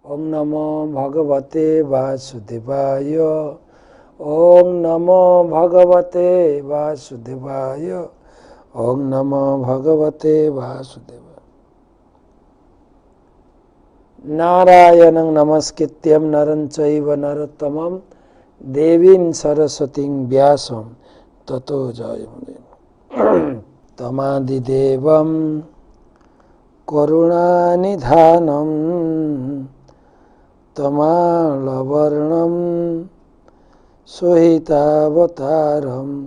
ओम नमो भगवते वासुदेवाय। ओम नमो भगवते वासुदेवाय। ओम नमो भगवते वासुदेवाय। नारायणं नमस्कृत्यं नरं चैव नरोत्तमं देवीं सरस्वतीं व्यासं ततो जयमुदीरये। तमादिदेवं करुणानिधानं तमालवर्णं सुहितावतारम्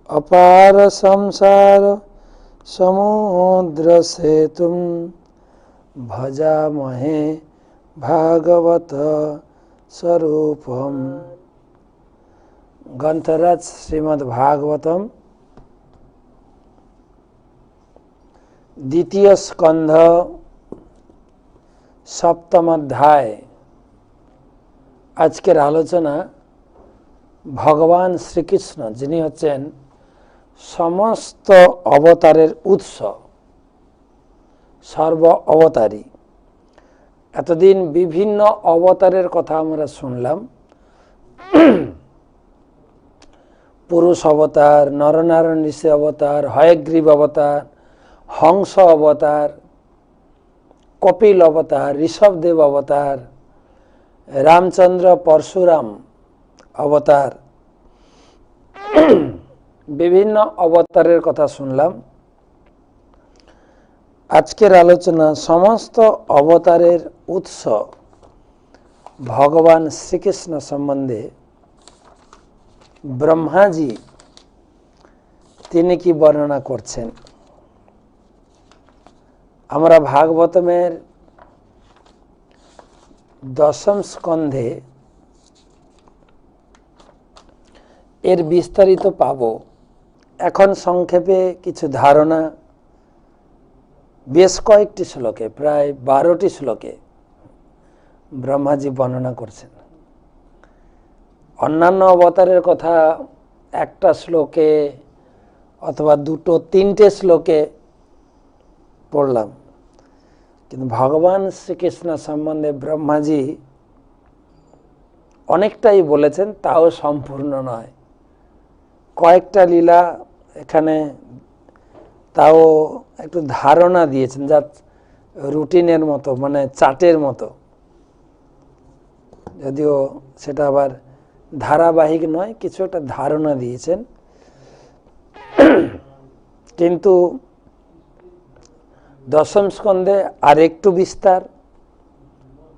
अपार संसार समुद्रसेतुं भजामहे भागवत स्वरूपम। ग्रंथराज श्रीमद् भागवतम द्वितीय स्कंध सप्तम अध्याय। आजकेर आलोचना भगवान श्रीकृष्ण जिनि हच्छेन समस्त अवतारेर उत्स, सर्व अवतारी। एतदिन विभिन्न अवतारेर कथा आमरा शुनलाम। पुरुष अवतार, नरनारायण ऋषि अवतार, हयग्रीव अवतार, हंस अवतार, कपिल अवतार, ऋषभदेव अवतार, रामचंद्र परशुराम अवतार, विभिन्न अवतारेर कथा शुनलाम। आजकेर आलोचना समस्त अवतारेर उत्स भगवान श्रीकृष्ण सम्बन्धे ब्रह्माजी तिनि कि वर्णना करछेन। आमरा भागवतमेर दशम स्कंधे एर विस्तारित पाबो। एखन संक्षेपे किछु धारणा बेश कयेकटी श्लोके, प्राय 12टी श्लोके ब्रह्माजी वर्णना करछेन। अन्यान्य अवतारेर कथा एकटा श्लोके अथवा दुटो तीनटे श्लोके पढ़लाम, किन्तु भगवान श्रीकृष्ण सम्बन्धे ब्रह्माजी अनेकटाई बोलेछेन, ताओ सम्पूर्ण नय। कयेकटा लीला एखाने ताओ एकटु धारणा दिएछेन, जा रुटिनेर मतो, माने चार्टेर मतो, यदिओ सेटा आबार धाराबाहिक नय, किछु एकटा धारणा दिएछेन। किन्तु दशम स्कंदे आर एकटु विस्तार,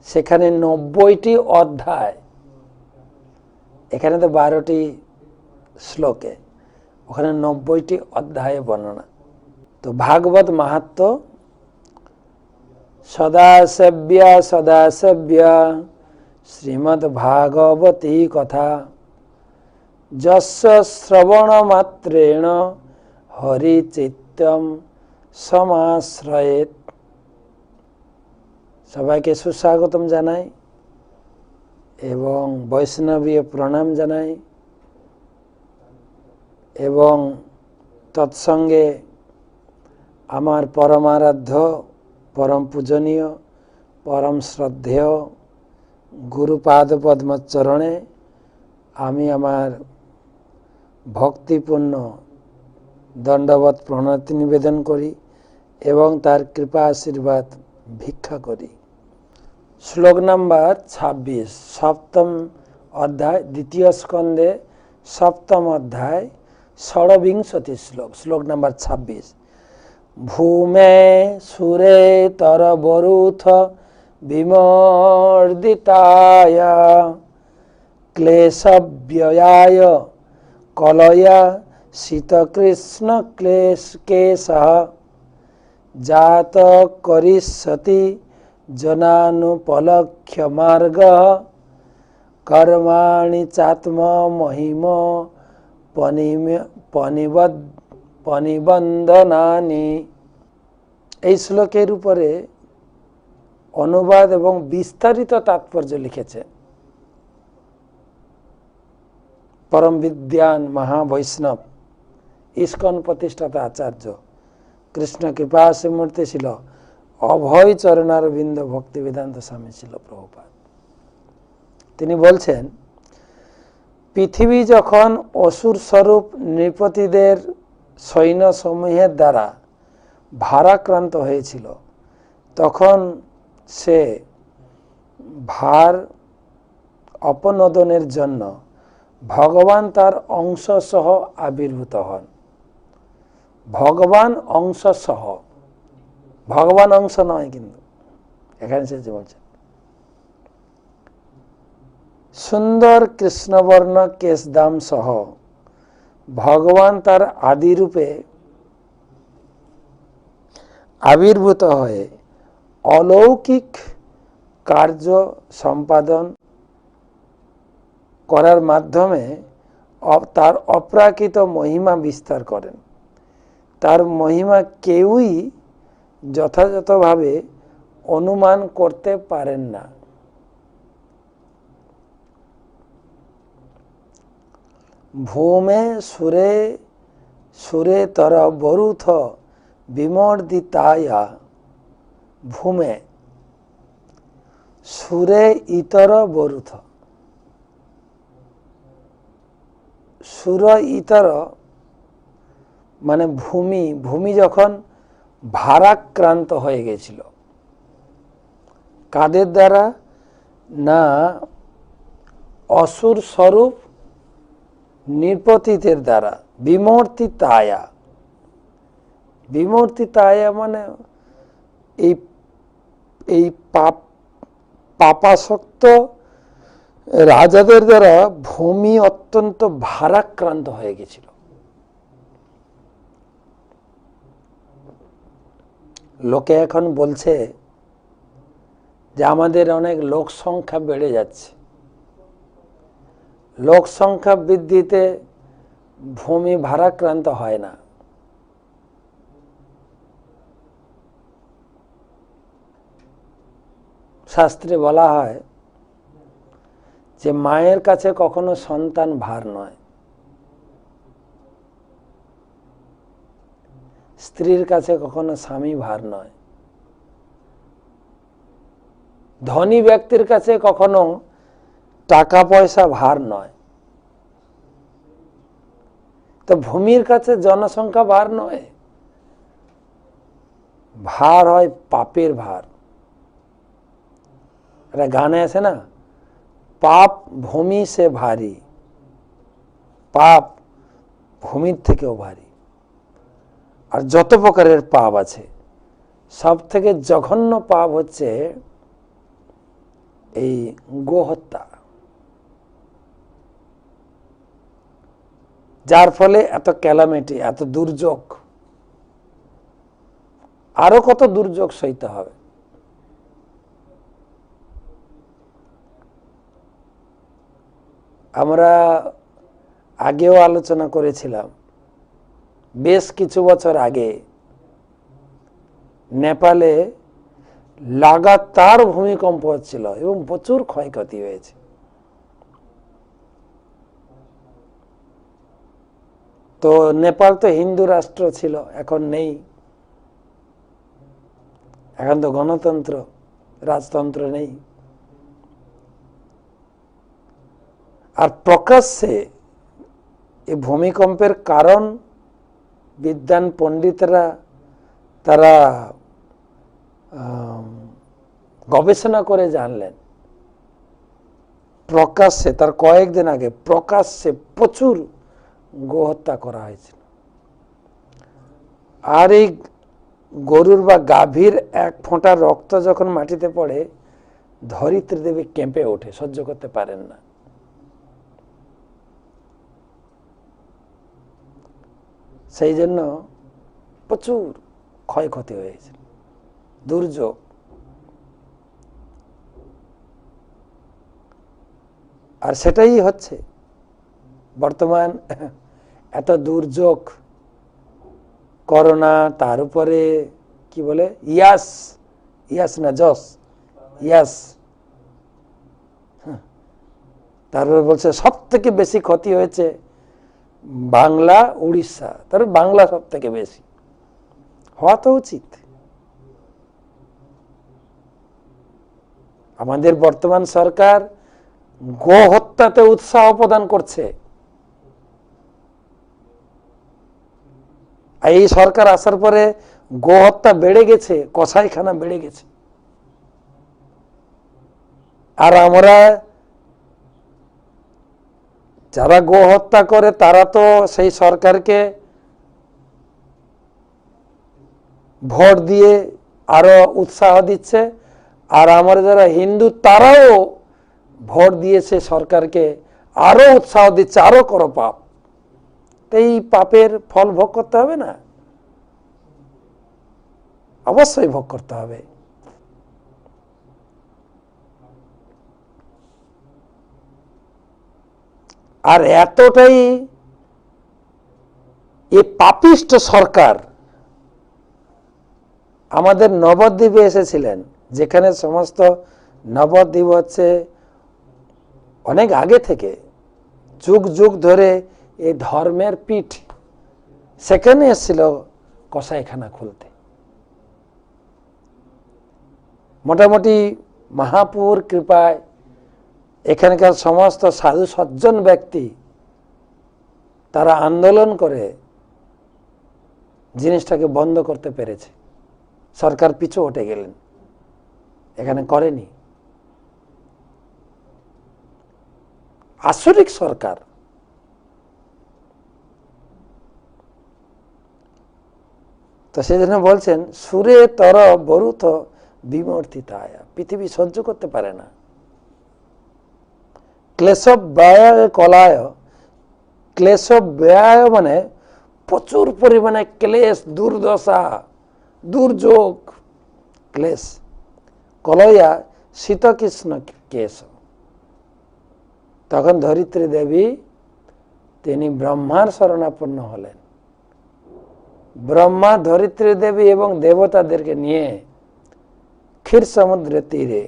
सेखाने 90टी अध्याय, एखाने तो 12टी श्लोके, ओखाने 90टी अध्याय वर्णना। तो भागवत महात्म्य सदासेव्या सदासेव्या श्रीमद् भागवती कथा जस्य श्रवण मात्रेण हरिचित्तम समाश्रयेत। सबाइके सुस्वागतम जानाई एवं वैष्णवीय प्रणाम जानाई एवं तत्संगे आमार परमाराध्य परम पूजनीय परम श्रद्धेय गुरुपाद पद्म चरणे आमी आमार भक्तिपूर्ण दंडवत प्रणति निवेदन करी एवं तार कृपा आशीर्वाद भिक्षा करी। श्लोक नम्बर 26 सप्तम अध्याय द्वितीय स्कंदे सप्तम अध्याय षड्विंशति श्लोक। श्लोक नम्बर 26 भूमे सुरे तरवरुथ विमर्दिताय क्लेशव्ययाय कलया शीतकृष्ण क्लेश केशः जात करिष्यति जनानुपलक्ष्य मार्गः कर्माणि चात्म महिम पनिबंधनानि। এই শ্লোকের উপরে অনুবাদ এবং বিস্তারিত তাৎপর্য লিখেছে परम विद्वान महावैष्णव इस्कन प्रतिष्ठाता आचार्य कृष्ण कृपा से मूर्ति छिलो অভয় চরণারবিন্দ ভক্তি বেদান্ত স্বামী ছিল প্রভুপাদ। তিনি বলছেন, পৃথিবী যখন অসুর স্বরূপ নৃপতিদের সৈন্যসমূহের দ্বারা ভারাক্রান্ত হয়েছিল, তখন সে ভার অপনোদনের জন্য ভগবান তার অংশ সহ আবির্ভূত হন। ভগবান অংশ সহ, ভগবান অংশ নয়, কিন্তু এখানে সে বলছেন সুন্দর কৃষ্ণবর্ণ কেশদাম সহ ভগবান তার আদিরূপে আবির্ভূত হয়ে অলৌকিক কার্য সম্পাদন করার মাধ্যমে তার অপ্রাকৃত মহিমা বিস্তার করেন। তার মহিমা কেউই যথাযথভাবে অনুমান করতে পারেন না। ভূমে সুরে সুরে তর বরুথ বিমর্দিতায়া ভূমে সুরে ইতর বরুথ। সুর ইতর মানে ভূমি, ভূমি যখন ভারাক্রান্ত হয়ে গেছিল, কাদের দ্বারা? না অসুর স্বরূপ নৃপতিদের দ্বারা। বিমর্তিতায়া, বিমর্তিতায়া মানে এই পাপাসক্ত রাজাদের দ্বারা ভূমি অত্যন্ত ভারাক্রান্ত হয়ে গেছিল। লোকে এখন বলছে যে আমাদের অনেক লোক সংখ্যা বেড়ে যাচ্ছে, লোক সংখ্যা বৃদ্ধিতে ভূমি ভারাক্রান্ত হয় না। শাস্ত্রে বলা হয় যে মায়ের কাছে কখনো সন্তান ভার নয়, স্ত্রীর কাছে কখনো স্বামী ভার নয়, ধনী ব্যক্তির কাছে কখনো টাকা পয়সা ভার নয়। তো ভূমির কাছে জনসংখ্যা ভার নয়, ভার হয় পাপের ভার। একটা গানে আছে না, পাপ ভূমি সে ভারী, পাপ ভূমির থেকেও ভারী। আর যত প্রকারের পাপ আছে, সব থেকে জঘন্য পাপ হচ্ছে এই গোহত্যা, যার ফলে এত ক্যালামিটি, এত দুর্যোগ, আরো কত দুর্যোগ সইতে হবে। আমরা আগেও আলোচনা করেছিলাম, বেশ কিছু বছর আগে নেপালে লাগাতার ভূমিকম্প হচ্ছিল এবং প্রচুর ক্ষয়ক্ষতি হয়েছে। তো নেপাল তো হিন্দু রাষ্ট্র ছিল, এখন নেই, এখন তো গণতন্ত্র, রাজতন্ত্র নেই। আর প্রকাশ্যে এই ভূমিকম্পের কারণ বিদ্বান পণ্ডিতরা তারা গবেষণা করে জানলেন। প্রকাশ্যে, তার কয়েকদিন আগে প্রকাশ্যে প্রচুর গোহত্যা করা হয়েছিল। আর এই গরুর বা গাভীর এক ফোঁটা রক্ত যখন মাটিতে পড়ে, ধরিত্রী দেবী কেঁপে ওঠে, সহ্য করতে পারেন না। সেই জন্য প্রচুর ক্ষয়ক্ষতি হয়েছে, দুর্যোগ। আর সেটাই হচ্ছে বর্তমান, এত দুর্যোগ, করোনা, তার উপরে কি বলে ইয়াস না জস, ইয়াস, তারপরে বলছে সব থেকে বেশি ক্ষতি হয়েছে বাংলা, উড়িষ্যা। তার বাংলা সব থেকে বেশি হওয়া তো উচিত, আমাদের বর্তমান সরকার গো হত্যাতে উৎসাহ প্রদান করছে। এই সরকার আসার পরে গো হত্যা বেড়ে গেছে, কসাইখানা বেড়ে গেছে। আর আমরা যারা গো হত্যা করে তারা তো সেই সরকারকে ভোট দিয়ে আরো উৎসাহ দিচ্ছে, আর আমরা যারা হিন্দু তারাও ভোট দিয়েছে সরকারকে, আরো উৎসাহ দিচ্ছে আরো করো পাপ। এই পাপের ফল ভোগ করতে হবে না? অবশ্যই ভোগ করতে হবে। আর এতটাই এই পাপিষ্ট সরকার আমাদের নবদ্বীপে এসেছিলেন, যেখানে সমস্ত নবদ্বীপ হচ্ছে অনেক আগে থেকে যুগ যুগ ধরে এই ধর্মের পীঠ, সেখানে এসেছিল কসাইখানা খুলতে। মোটামুটি মহাপুর কৃপায় এখানকার সমস্ত সাধু সজ্জন ব্যক্তি তারা আন্দোলন করে জিনিসটাকে বন্ধ করতে পেরেছে। সরকার পিছু হটে গেলেন, এখানে করেনি। আসরিক সরকার। তো সেই জন্য বলছেন সুরে তর বরুথ বিমূর্তিতায়া, পৃথিবী সহ্য করতে পারে না। ক্লেশ ব্যয় কলায়, ক্লেশ ব্যয় মানে প্রচুর পরিমাণে ক্লেশ, দুর্দশা, দুর্যোগ, ক্লেশ। কলয়া শীতকৃষ্ণ কেশ। তখন ধরিত্রী দেবী তিনি ব্রহ্মার শরণাপন্ন হলেন। ব্রহ্মা ধরিত্রী দেবী এবং দেবতাদেরকে নিয়ে ক্ষীর সমুদ্রের তীরে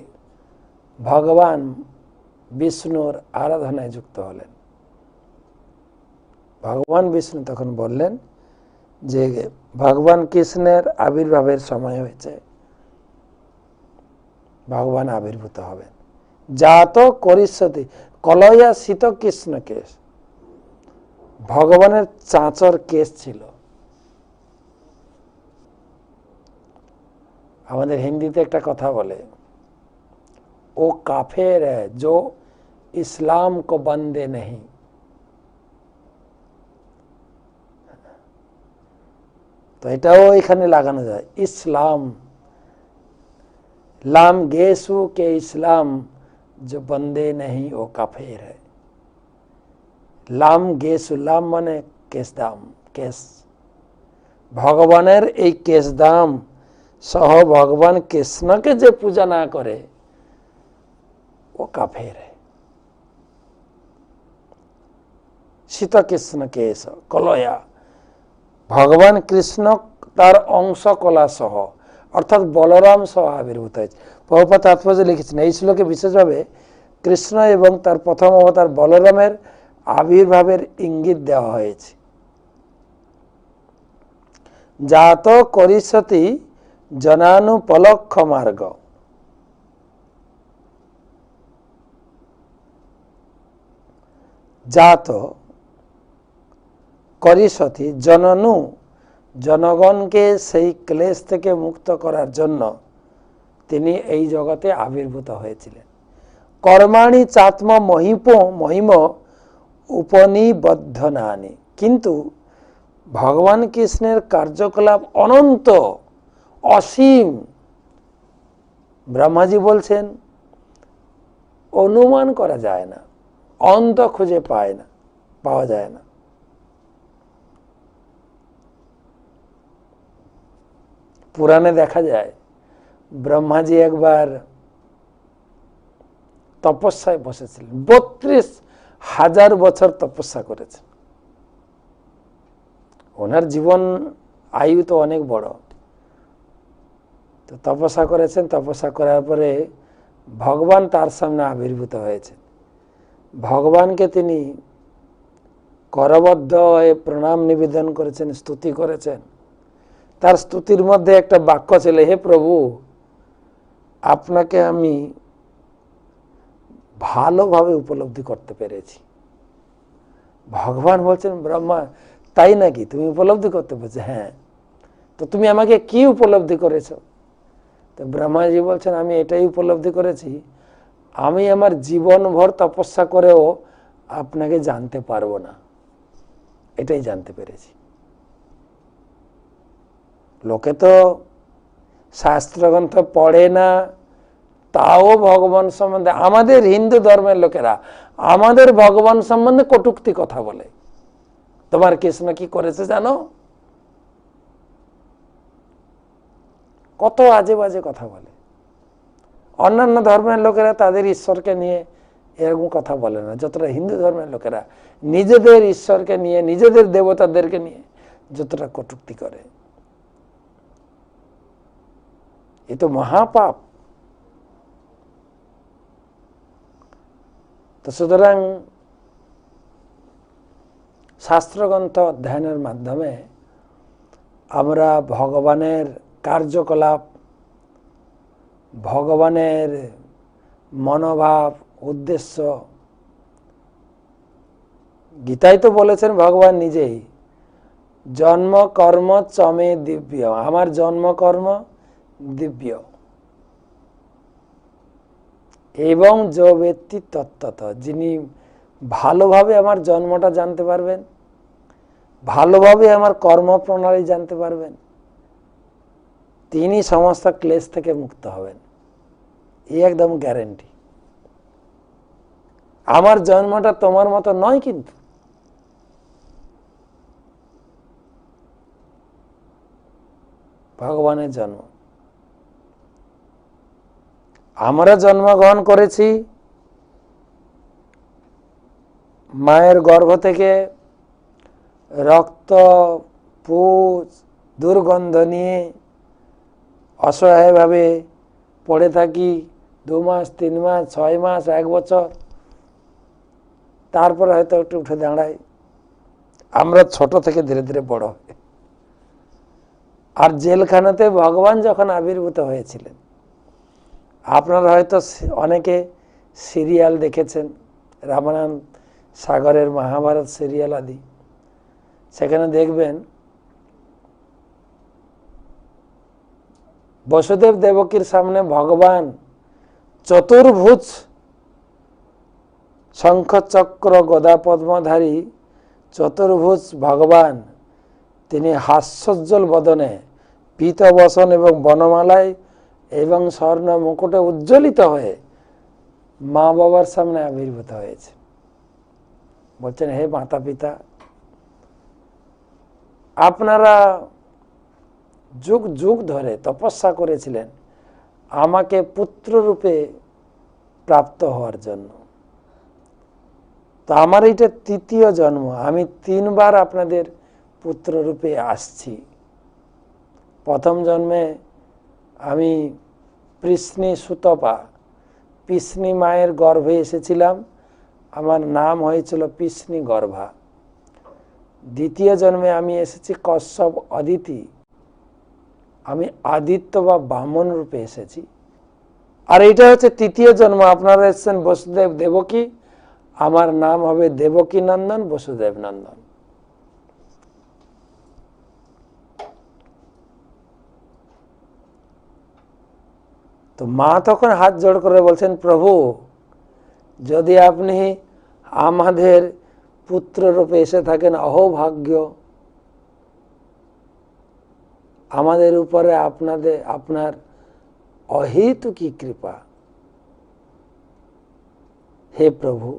ভগবান বিষ্ণুর আরাধনায় যুক্ত হলেন। ভগবান বিষ্ণু তখন বললেন যে ভগবান কৃষ্ণের আবির্ভাবের সময় হয়েছে, ভগবান আবির্ভূত হবেন। জাত করিষ্যতি কলয়া শীত কৃষ্ণ কেশ। ভগবানের চাঁচর কেশ ছিল। আমাদের হিন্দিতে একটা কথা বলে, ও কাফের হ্যায় जो इस्लाम को बंदे नहीं। তো এটাও এখানে লাগানো যায়, ইসলাম लाम गेसु के इस्लाम जो बंदे नहीं वो काफिर है। लाम गेसु, लाम মানে কেশদাম, কেশ। ভগবানের এই কেশদাম সহ ভগবান কৃষ্ণকে যে পূজা না করে ও কাফের है। সীতা কৃষ্ণ কেশ কলয়া, ভগবান কৃষ্ণ তার অংশ কলা সহ অর্থাৎ বলরাম সহ আবির্ভূত হয়েছে। প্রভুপাদ তাৎপর্য লিখেছেন এই শ্লোকে বিশেষভাবে কৃষ্ণ এবং তার প্রথম অবতার বলরামের আবির্ভাবের ইঙ্গিত দেওয়া হয়েছে। জাত করিষ্যতি জনানুপলক্ষ মার্গ। জাত করিষ্যতি জননু, জনগণকে সেই ক্লেশ থেকে মুক্ত করার জন্য তিনি এই জগতে আবির্ভূত হয়েছিলেন। কর্মাণি চাত্ম মহিম উপনিবদ্ধনানি। কিন্তু ভগবান কৃষ্ণের কার্যকলাপ অনন্ত, অসীম। ব্রহ্মাজি বলছেন অনুমান করা যায় না, অন্ত খুঁজে পাওয়া যায় না। পুরাণে দেখা যায় ব্রহ্মাজি একবার তপস্যায় বসেছিলেন, 32,000 বছর তপস্যা করেছেন। ওনার জীবন আয়ু তো অনেক বড়। তো তপস্যা করেছেন, তপস্যা করার পরে ভগবান তার সামনে আবির্ভূত হয়েছেন। ভগবানকে তিনি করবদ্ধ হয়ে প্রণাম নিবেদন করেছেন, স্তুতি করেছেন। তার স্তুতির মধ্যে একটা বাক্য ছিল, হে প্রভু, আপনাকে আমি ভালোভাবে উপলব্ধি করতে পেরেছি। ভগবান বলছেন, ব্রহ্মা তাই নাকি, তুমি উপলব্ধি করতে পেরেছো? হ্যাঁ। তো তুমি আমাকে কি উপলব্ধি করেছো? তো ব্রহ্মাজি বলছেন, আমি এটাই উপলব্ধি করেছি, আমি আমার জীবনভর তপস্যা করেও আপনাকে জানতে পারবো না, এটাই জানতে পেরেছি। লোকে তো শাস্ত্রগ্রন্থ পড়ে না, তাও ভগবান সম্বন্ধে, আমাদের হিন্দু ধর্মের লোকেরা আমাদের ভগবান সম্বন্ধে কটূক্তি কথা বলে। তোমার কৃষ্ণ কি করেছে জানো? কত আজে বাজে কথা বলে। অন্যান্য ধর্মের লোকেরা তাদের ঈশ্বরকে নিয়ে এরকম কথা বলে না, যতটা হিন্দু ধর্মের লোকেরা নিজেদের ঈশ্বরকে নিয়ে, নিজেদের দেবতাদেরকে নিয়ে যতটা কটূক্তি করে। এ তো মহাপাপ। তো সুতরাং শাস্ত্রগ্রন্থ অধ্যয়নের মাধ্যমে আমরা ভগবানের কার্যকলাপ, ভগবানের মনোভাব, উদ্দেশ্য, গীতায় তো বলেছেন ভগবান নিজেই, জন্ম কর্ম চমে দিব্য, আমার জন্মকর্ম দিব্য এবং যো ব্যক্তি তত্ত্বত, যিনি ভালোভাবে আমার জন্মটা জানতে পারবেন, ভালোভাবে আমার কর্মপ্রণালী জানতে পারবেন, তিনি সমস্ত ক্লেশ থেকে মুক্ত হবেন, এই একদম গ্যারেন্টি। আমার জন্মটা তোমার মতো নয়, কিন্তু ভগবানের জন্ম। আমরা জন্মগ্রহণ করেছি মায়ের গর্ভ থেকে, রক্ত পুজ দুর্গন্ধ নিয়ে অসহায়ভাবে পড়ে থাকি 2 মাস, 3 মাস, 6 মাস, 1 বছর, তারপরে হয়তো একটু উঠে দাঁড়াই। আমরা ছোট থেকে ধীরে ধীরে বড় হই। আর জেলখানাতে ভগবান যখন আবির্ভূত হয়েছিলেন, আপনারা হয়তো অনেকে সিরিয়াল দেখেছেন, রামায়ণ সাগরের মহাভারত সিরিয়াল আদি, সেখানে দেখবেন বসুদেব দেবকীর সামনে ভগবান চতুর্ভুজ শঙ্খ চক্র গদা পদ্মধারী চতুর্ভুজ ভগবান, তিনি হাস্যোজ্জ্বল বদনে পীত বসন এবং বনমালায় এবং স্বর্ণ মুকুটে উজ্জ্বলিত হয়ে মা বাবার সামনে আবির্ভূত হয়েছে। বলছেন, হে মাতা পিতা, আপনারা যুগ যুগ ধরে তপস্যা করেছিলেন আমাকে পুত্র রূপে প্রাপ্ত হওয়ার জন্য। তো আমার এটা 3য় জন্ম, আমি 3 বার আপনাদের পুত্র রূপে আসছি। প্রথম জন্মে আমি পৃষ্ণী সুতপা, পৃষ্ণী মায়ের গর্ভে এসেছিলাম, আমার নাম হয়েছিল পৃষ্ণী গর্ভা। দ্বিতীয় জন্মে আমি এসেছি কশ্যপ অদিতি, আমি আদিত্য বা বামন রূপে এসেছি। আর এটা হচ্ছে 3য় জন্ম, আপনারা এসেছেন বসুদেব দেবকী, আমার নাম হবে দেবকী নন্দন, বসুদেব নন্দন। তো মা তখন হাত জোড় করে বলছেন, প্রভু, যদি আপনি আমাদের পুত্র রূপে এসে থাকেন, অহোভাগ্য, আমাদের উপরে আপনার অহেতুকী কৃপা। হে প্রভু,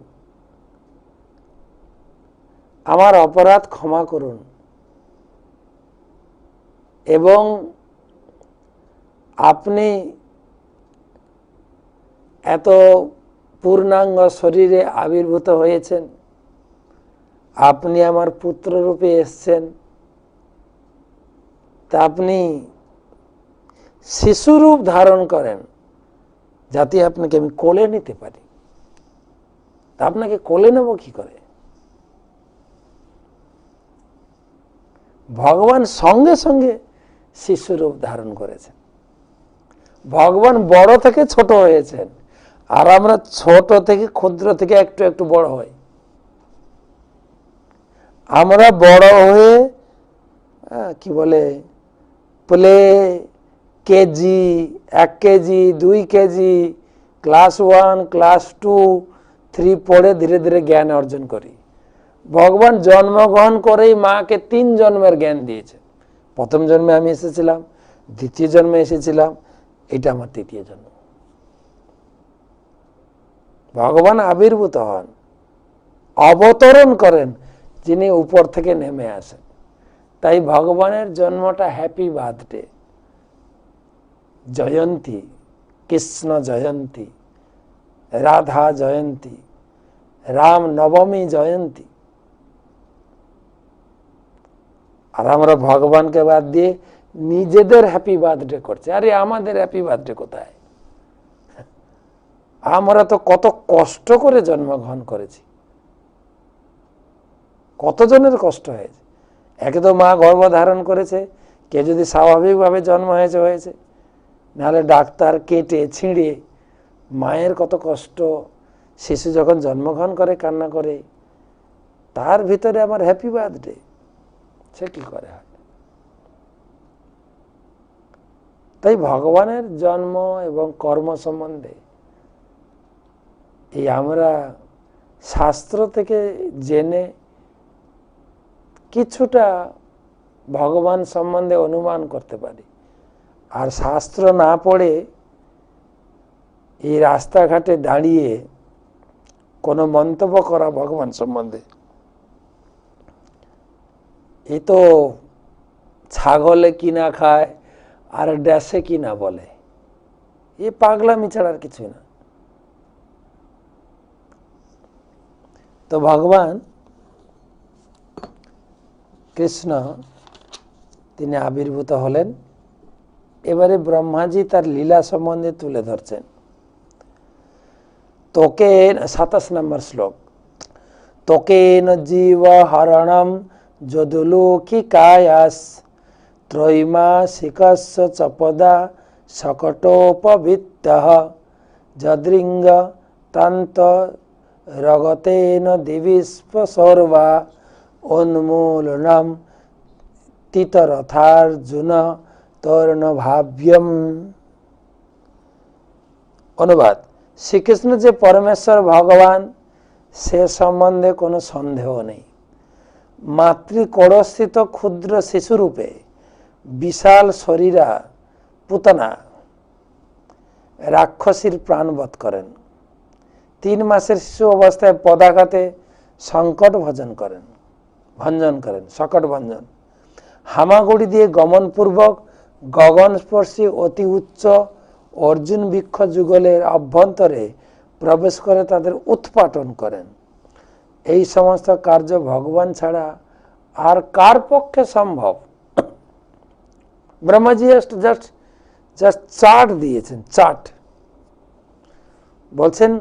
আমার অপরাধ ক্ষমা করুন এবং আপনি এত পূর্ণাঙ্গ শরীরে আবির্ভূত হয়েছেন, আপনি আমার পুত্র রূপে এসছেন, তা আপনি শিশুরূপ ধারণ করেন যাতে আপনাকে আমি কোলে নিতে পারি। তা আপনাকে কোলে নেব কি করে? ভগবান সঙ্গে সঙ্গে শিশুরূপ ধারণ করেছেন। ভগবান বড় থেকে ছোট হয়েছেন, আর আমরা ছোট থেকে ক্ষুদ্র থেকে একটু একটু বড় হই। আমরা বড় হয়ে কি বলে play KG, 1 KG, 2 KG, class 1, class 2, 3 পড়ে ধীরে ধীরে জ্ঞান অর্জন করি। ভগবান জন্মগ্রহণ করেই মাকে 3 জন্মের জ্ঞান দিয়েছে। প্রথম জন্মে আমি এসেছিলাম, দ্বিতীয় জন্মে এসেছিলাম, এটা আমার তৃতীয় জন্ম। ভগবান আবির্ভূত হন, অবতরণ করেন যিনি উপর থেকে নেমে আসেন। তাই ভগবানের জন্মটা হ্যাপি বার্থডে, জয়ন্তী, কৃষ্ণ জয়ন্তী, রাধা জয়ন্তী, রাম নবমী জয়ন্তী। আর আমরা ভগবানকে বাদ দিয়ে নিজেদের হ্যাপি বার্থডে করছি। আরে আমাদের হ্যাপি বার্থডে কোথায়? আমরা তো কত কষ্ট করে জন্মগ্রহণ করেছি, কতজনের কষ্ট হয়েছে। একে তো মা গর্ভ ধারণ করেছে, কে যদি স্বাভাবিকভাবে জন্ম হয়েছে হয়েছে, নাহলে ডাক্তার কেটে ছিঁড়ে। মায়ের কত কষ্ট, শিশু যখন জন্মগ্রহণ করে কান্না করে, তার ভিতরে আমার হ্যাপি বার্থডে, সে কি করে হয়? তাই ভগবানের জন্ম এবং কর্ম সম্বন্ধে এই আমরা শাস্ত্র থেকে জেনে কিছুটা ভগবান সম্বন্ধে অনুমান করতে পারি। আর শাস্ত্র না পড়ে এই রাস্তাঘাটে দাঁড়িয়ে কোনো মন্তব্য করা ভগবান সম্বন্ধে, এই তো ছাগলে কিনা খায় আর ড্যাশে কিনা বলে, এ পাগলামি ছাড়ার কিছুই না। তো ভগবান কৃষ্ণ তিনি আবির্ভূত হলেন। এবারে ব্রহ্মাজি তার লীলা সম্বন্ধে তুলে ধরছেন। তোকে 27 নম্বর শ্লোক, তোকেন জীব হরণম যদুলোকিকায়াস ত্রৈমাসিকস্য চপদা সকটোপবৃত্তঃ যদৃঙ্গ তন্ত রগতেন দিবিস্পসর্বা উন্মূলনম তিতরথার্জুন তর্ণভাব্যম। অনুবাদ, শ্রীকৃষ্ণ যে পরমেশ্বর ভগবান সে সম্বন্ধে কোনো সন্দেহ নেই। মাতৃকড়স্থিত ক্ষুদ্র শিশুরূপে বিশাল শরীরা পুতনা রাক্ষসীর প্রাণবধ করেন। 3 মাসের শিশু অবস্থায় পদাঘাতে সংকট ভঞ্জন করেন, সংকট ভঞ্জন। হামাগুড়ি দিয়ে গমনপূর্বক গগনস্পর্শী অতি উচ্চ অর্জুন বৃক্ষ যুগলের অভ্যন্তরে প্রবেশ করে তাদের উৎপাটন করেন। এই সমস্ত কার্য ভগবান ছাড়া আর কার পক্ষে সম্ভব? ব্রহ্মাজি জাস্ট চার্ট দিয়েছেন, চার্ট। বলছেন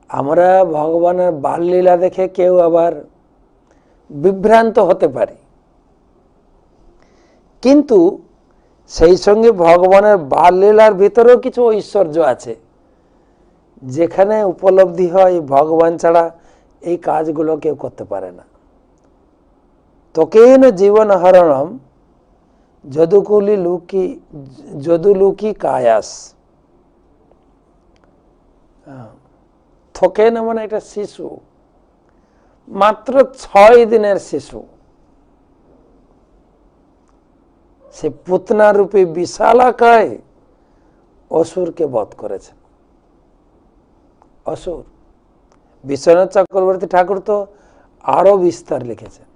আমরা ভগবানের বাললীলা দেখে কেউ আবার বিভ্রান্ত হতে পারি, কিন্তু সেই সঙ্গে ভগবানের বাললীলার ভিতরেও কিছু ঐশ্বর্য আছে, যেখানে উপলব্ধি হয় ভগবান ছাড়া এই কাজগুলো কেউ করতে পারে না। তোকেন জীবন হরণম যদুলোকি কায়াস। থকেন মানে একটা শিশু, মাত্র 6 দিনের শিশু, সে পুতনা রূপে বিশালাকায় অসুরকে বধ করেছে। অসুর, বিশ্বনাথ চক্রবর্তী ঠাকুর তো আরো বিস্তার লিখেছেন।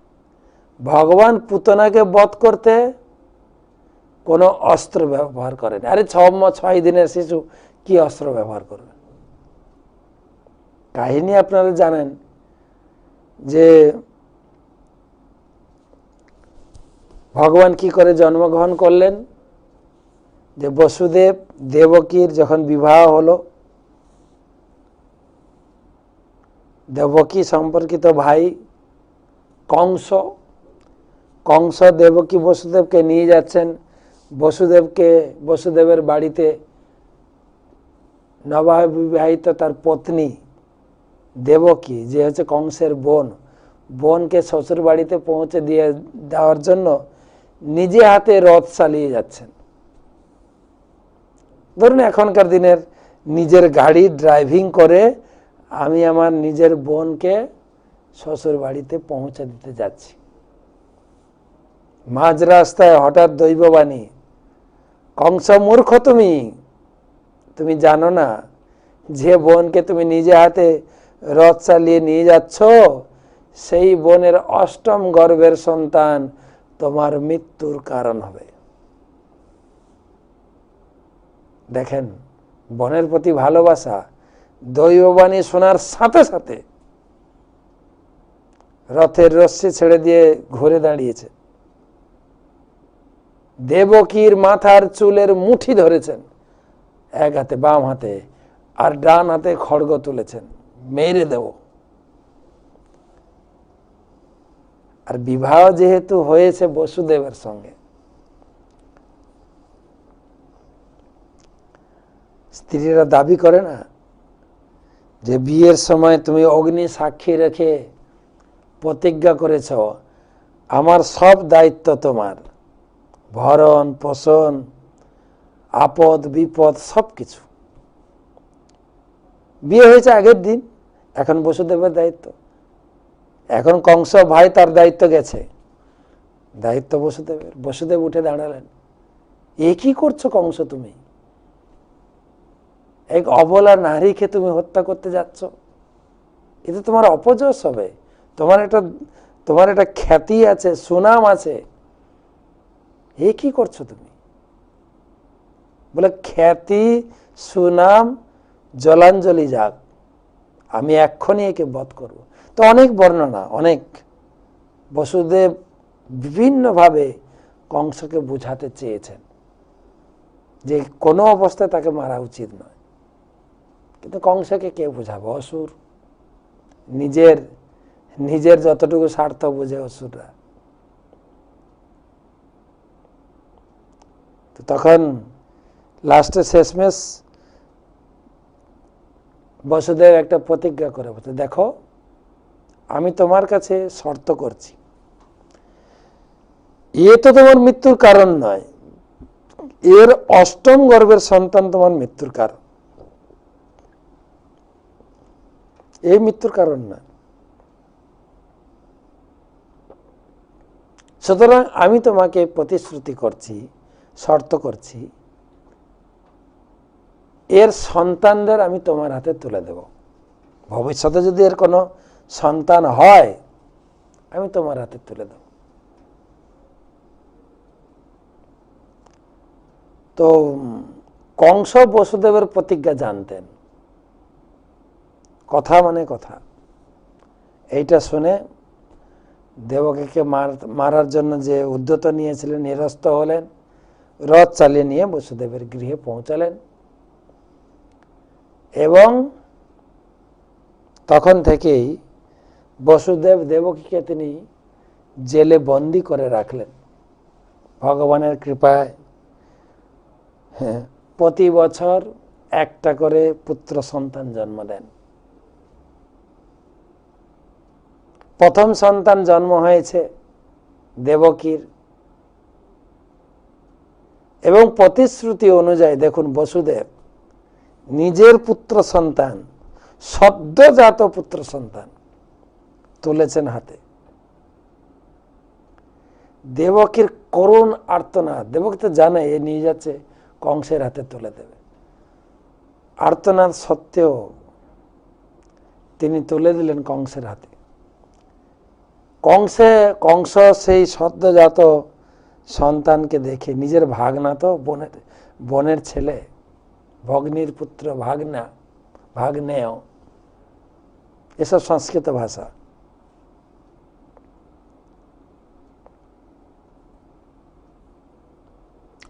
ভগবান পুতনাকে বধ করতে কোনো অস্ত্র ব্যবহার করেন। আরে 6 দিনের শিশু কি অস্ত্র ব্যবহার করবে? কাহিনী আপনারা জানেন যে ভগবান কি করে জন্মগ্রহণ করলেন। যে বসুদেব দেবকীর যখন বিবাহ হলো, দেবকী সম্পর্কিত ভাই কংস দেবকী বসুদেবকে নিয়ে যাচ্ছেন বসুদেবের বাড়িতে নববিবাহিত তার পত্নী দেবকী, যে হচ্ছে কংসের বোনকে শ্বশুর বাড়িতে পৌঁছে দিয়ে দেওয়ার জন্য নিজে হাতে রথ চালিয়ে যাচ্ছেন। ধরুন এখনকার দিনের নিজের গাড়ি ড্রাইভিং করে আমি আমার নিজের বোনকে শ্বশুর বাড়িতে পৌঁছে দিতে যাচ্ছি। মাঝ রাস্তায় হঠাৎ দৈববাণী, কংস মূর্খ, তুমি জানো না যে বোনকে তুমি নিজে হাতে রথ চালিয়ে নিয়ে যাচ্ছ সেই বোনের অষ্টম গর্ভের সন্তান তোমার মৃত্যুর কারণ হবে। দেখেন বোনের প্রতি ভালোবাসা। দৈববাণী শোনার সাথে সাথে রথের রশ্মি ছেড়ে দিয়ে ঘুরে দাঁড়িয়েছে। দেবকীর মাথার চুলের মুঠি ধরেছেন এক হাতে, বাম হাতে, আর ডান হাতে খড়গ তুলেছেন, মেরে দেব। আর বিবাহ যেহেতু হয়েছে বসুদেবের সঙ্গে, স্ত্রীরা দাবি করে না যে বিয়ের সময় তুমি অগ্নি সাক্ষী রেখে প্রতিজ্ঞা করেছ আমার সব দায়িত্ব তোমার, ভরণ পোষণ আপদ বিপদ সবকিছু। বিয়ে হয়েছে আগের দিন, এখন বসুদেবের দায়িত্ব। এখন কংস ভাই, তার দায়িত্ব গেছে, দায়িত্ব বসুদেবের। বসুদেব উঠে দাঁড়ালেন, এ কি করছো কংস, তুমি এক অবলা নারীকে তুমি হত্যা করতে যাচ্ছ, এতে তোমার অপযশ হবে। তোমার একটা খ্যাতি আছে, সুনাম আছে, এ কি করছো তুমি? বলে খ্যাতি সুনাম জলাঞ্জলি যাক, আমি এক্ষুনি একে বধ করব। তো অনেক বর্ণনা, অনেক বসুদেব বিভিন্নভাবে কংসকে বুঝাতে চেয়েছেন যে কোনো অবস্থায় তাকে মারা উচিত নয়, কিন্তু কংসকে কে বুঝাবে? অসুর, নিজের যতটুকু স্বার্থ বুঝে অসুররা। তো তখন লাস্টে শেষমেশ বসুদেব একটা প্রতিজ্ঞা করে বলতে, দেখো আমি তোমার কাছে শর্ত করছি, এ তো তোমার মৃত্যুর কারণ নয়, এর অষ্টম গর্ভের সন্তান তোমার মৃত্যুর কারণ, এই মৃত্যুর কারণ নয়। সুতরাং আমি তোমাকে প্রতিশ্রুতি করছি, শর্ত করছি, এর সন্তানদের আমি তোমার হাতে তুলে দেব। ভবিষ্যতে যদি এর কোনো সন্তান হয় আমি তোমার হাতে তুলে দেব। তো কংস বসুদেবের প্রতিজ্ঞা জানতেন, কথা মানে কথা। এইটা শুনে দেবকীকে মারার জন্য যে উদ্যত নিয়েছিলেন নিরস্ত হলেন, রথ চালিয়ে নিয়ে বসুদেবের গৃহে পৌঁছালেন এবং তখন থেকেই বসুদেব দেবকীকে তিনি জেলে বন্দি করে রাখলেন। ভগবানের কৃপায় প্রতি বছর একটা করে পুত্র সন্তান জন্ম দেন। প্রথম সন্তান জন্ম হয়েছে দেবকীর, এবং প্রতিশ্রুতি অনুযায়ী দেখুন বসুদেব নিজের পুত্র সন্তান, সদ্যজাত পুত্র সন্তান তুলেছেন হাতে। দেবকীর করুণ আর্তনাদ, দেবকী তো জানে এ নিয়ে যাচ্ছে কংসের হাতে তুলে দেবে, আর্তনাদ সত্ত্বেও তিনি তুলে দিলেন কংসের হাতে। কংস সেই সদ্যজাত সন্তানকে দেখে, নিজের ভাগনা তো বোনের ছেলে, ভগ্নীর পুত্র, ভাগ্নেয়, এসব সংস্কৃত ভাষা।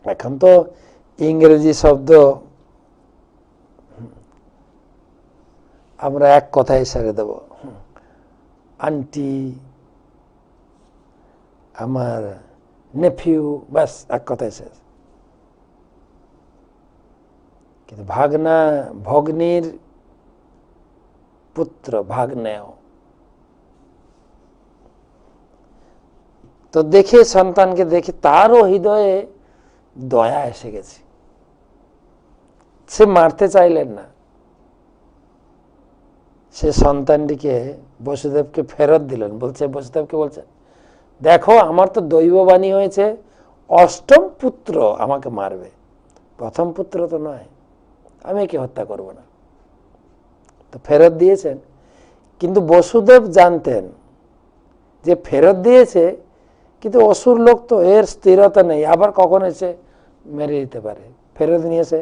এখন তো ইংরেজি শব্দ আমরা এক কথায় সেরে দেব, আন্টি, আমার নেফিউ, ব্যাস এক কথায় শেষ। কিন্তু ভাগনা ভগ্নীর পুত্র ভাগ্নেয়। তো দেখে সন্তানকে দেখে তারও হৃদয়ে দয়া এসে গেছে, সে মারতে চাইলেন না। সে সন্তানটিকে বসুদেবকে ফেরত দিলেন। বলছে বসুদেবকে বলছেন, দেখো আমার তো দৈববাণী হয়েছে অষ্টম পুত্র আমাকে মারবে, প্রথম পুত্র তো নয়, আমি একে হত্যা করব না। তো ফেরত দিয়েছেন। কিন্তু বসুদেব জানতেন যে ফেরত দিয়েছে, কিন্তু অসুর লোক তো এর স্থিরতা নেই, আবার কখন এসে মেরে দিতে পারে। ফেরত নিয়ে এসে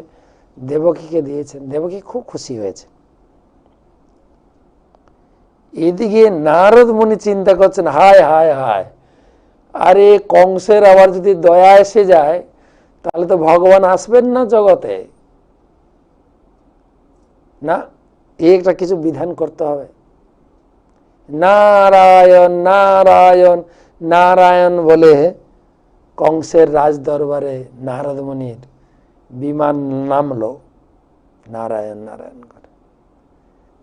দেবকীকে দিয়েছেন। দেবকী খুব খুশি হয়েছে। এদিকে নারদ মুনি চিন্তা করছেন, হায় হায় হায়, আরে কংসের আবার যদি দয়া এসে যায় তাহলে তো ভগবান আসবেন না জগতে, না একটা কিছু বিধান করতে হবে। নারায়ণ নারায়ণ নারায়ণ বলে কংসের রাজ দরবারে নারদ মুনির বিমান নামলো, নারায়ণ নারায়ণ করে।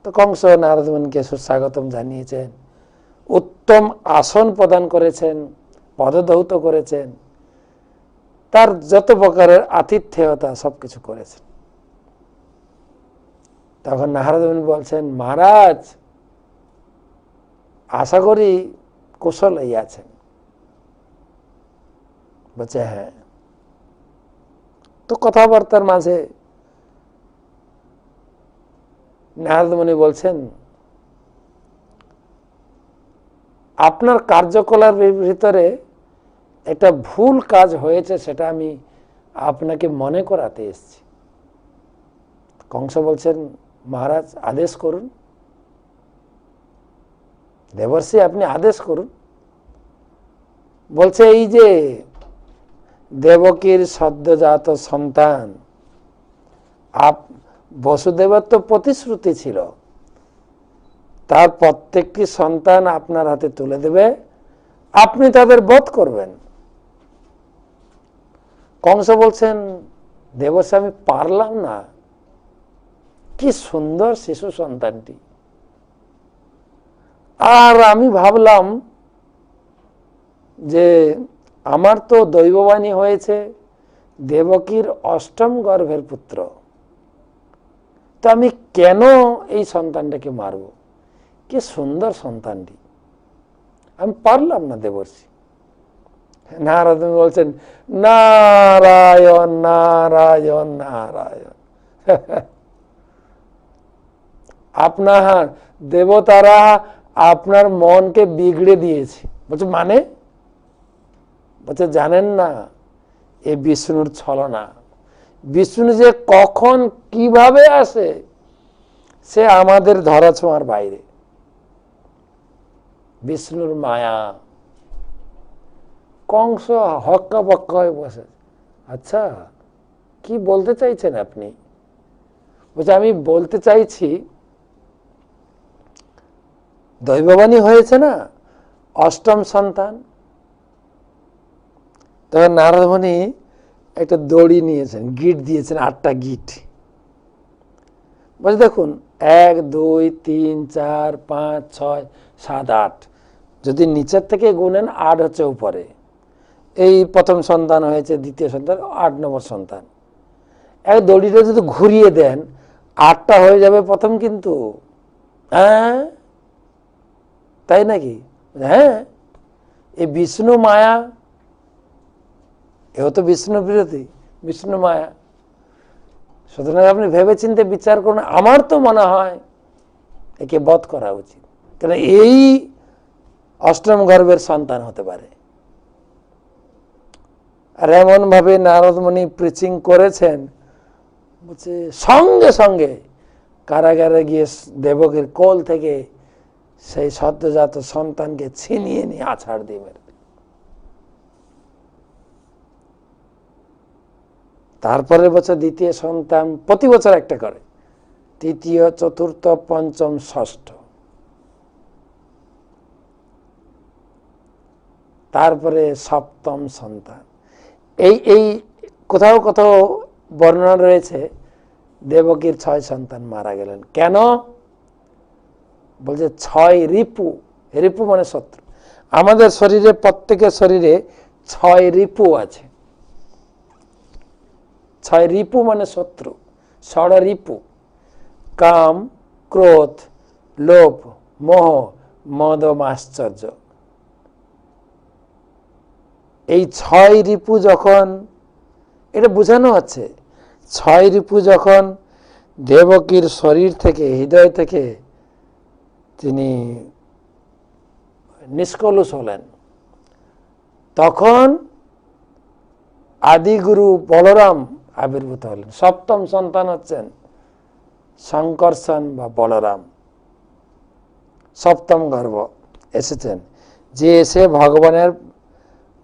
তো কংস নারদ মুনিকে সুস্বাগতম জানিয়েছেন, উত্তম আসন প্রদান করেছেন, পদধৌত করেছেন, তার যত প্রকারের আতিথ্যতা সবকিছু করেছেন। তখন নারদ মুনি বলছেন, মহারাজ আশা করি কুশলেই আছেন। বলছে হ্যাঁ। তো কথাবার্তার মাঝে নারদ মুনি বলছেন, আপনার কার্যকলাপের ভিতরে একটা ভুল কাজ হয়েছে, সেটা আমি আপনাকে মনে করাতে এসেছি। কংস বলছেন, মহারাজ আদেশ করুন, দেবর্ষি আপনি আদেশ করুন। বলছে, এই যে দেবকীর সদ্যজাত সন্তান, বসুদেবের তো প্রতিশ্রুতি ছিল তার প্রত্যেকটি সন্তান আপনার হাতে তুলে দেবে, আপনি তাদের বধ করবেন। কংস বলছেন, দেবর্ষি আমি পারলাম না, কি সুন্দর শিশু সন্তানটি, আর আমি ভাবলাম যে আমার তো দৈববাণী হয়েছে দেবকীর অষ্টম গর্ভের পুত্র, তো আমি কেন এই সন্তানটাকে মারব, কি সুন্দর সন্তানটি, আমি পারলাম না দেবর্ষি। নারদ বলছেন, নারায়ণ নারায়ণ নারায়ণ। আপনার দেবতারা আপনার মনকে বিগড়ে দিয়েছে। বলছে মানে? বলছে জানেন না, এ বিষ্ণুর ছলনা। বিষ্ণু যে কখন কিভাবে আসে সে আমাদের ধরাছোঁয়ার বাইরে। বিষ্ণুর মায়া। কংস হক্কা বক্কা হয়ে বসে, আচ্ছা কি বলতে চাইছেন আপনি? বলছে আমি বলতে চাইছি, দৈববাণী হয়েছে না অষ্টম সন্তান। তখন নারদ মুনি একটা দড়ি নিয়েছেন, গিট দিয়েছেন, 8টা গিট। বলছে দেখুন 1 2 3 4 5 6 7 8, যদি নিচের থেকে গুনেন 8 হচ্ছে উপরে। এই প্রথম সন্তান হয়েছে, দ্বিতীয় সন্তান, 8 নম্বর সন্তান। এক দড়িটা যদি ঘুরিয়ে দেন 8টা হয়ে যাবে প্রথম, কিন্তু হ্যাঁ তাই নাকি? হ্যাঁ, এই বিষ্ণু মায়া, এও তো বিষ্ণু বিরোধী, বিষ্ণু মায়া। সুতরাং আপনি ভেবে চিন্তে বিচার করুন, আমার তো মনে হয় একে বধ করা উচিত, কারণ এই অষ্টম গর্ভের সন্তান হতে পারে। আর এমন ভাবে নারদ মুনি প্রিচিং করেছেন, বলছে সঙ্গে সঙ্গে কারাগারে গিয়ে দেবকীর কোল থেকে সেই সদ্যজাত সন্তানকে ছিনিয়ে নিয়ে আছাড় দিয়ে মেরে। তারপরের বছর দ্বিতীয় সন্তান, প্রতি বছর একটা করে, তৃতীয় চতুর্থ পঞ্চম ষষ্ঠ। তারপরে সপ্তম সন্তান। এই কোথাও কোথাও বর্ণনা রয়েছে দেবকীর 6 সন্তান মারা গেলেন। কেন? বলছে 6 রিপু, রিপু মানে শত্রু। আমাদের শরীরে, প্রত্যেকের শরীরে 6 রিপু আছে। 6 রিপু মানে শত্রু, ষড় রিপু। কাম, ক্রোধ, লোভ, মোহ, মদ, মাশ্চর্য। এই 6 রিপু যখন, এটা বোঝানো আছে, 6 রিপু যখন দেবকীর শরীর থেকে, হৃদয় থেকে তিনি নিষ্কলুষ হলেন, তখন আদিগুরু বলরাম আবির্ভূত হলেন। সপ্তম সন্তান হচ্ছেন শঙ্কর্ষণ বা বলরাম। সপ্তম গর্ভ এসেছেন, যে এসে ভগবানের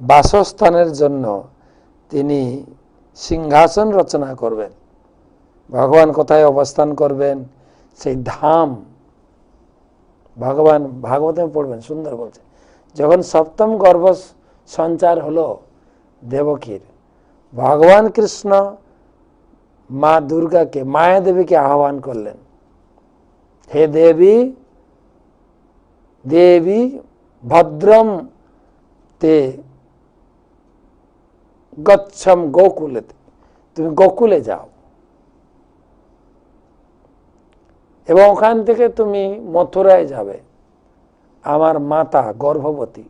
বাসস্থানের জন্য তিনি সিংহাসন রচনা করবেন। ভগবান কোথায় অবস্থান করবেন, সেই ধাম ভগবান ভাগবতে পড়বেন, সুন্দর বলছে। যখন সপ্তম গর্ভ সঞ্চার হলো দেবকীর, ভগবান কৃষ্ণ মা দুর্গাকে, মায়া দেবীকে আহ্বান করলেন, হে দেবী, দেবী ভদ্রম তে গচ্ছম গোকুলে, তুমি গোকুলে যাও এবং ওখান থেকে তুমি মথুরায় যাবে। আমার মাতা গর্ভবতী,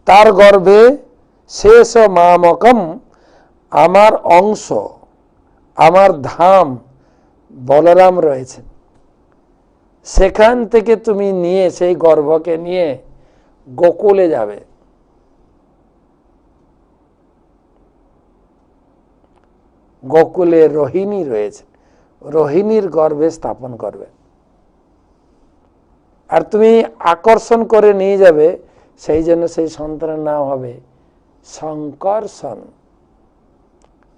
তার গর্ভে শেষ মামকম, আমার অংশ, আমার ধাম বলরাম রয়েছেন। সেখান থেকে তুমি নিয়ে, সেই গর্ভকে নিয়ে গোকুলে যাবে। গোকুলে রোহিণী রয়েছে, রোহিণীর গর্ভে স্থাপন করবে। আর তুমি আকর্ষণ করে নিয়ে যাবে, সেই জন্য সেই সন্তানের নাম হবে শঙ্কর্ষণ।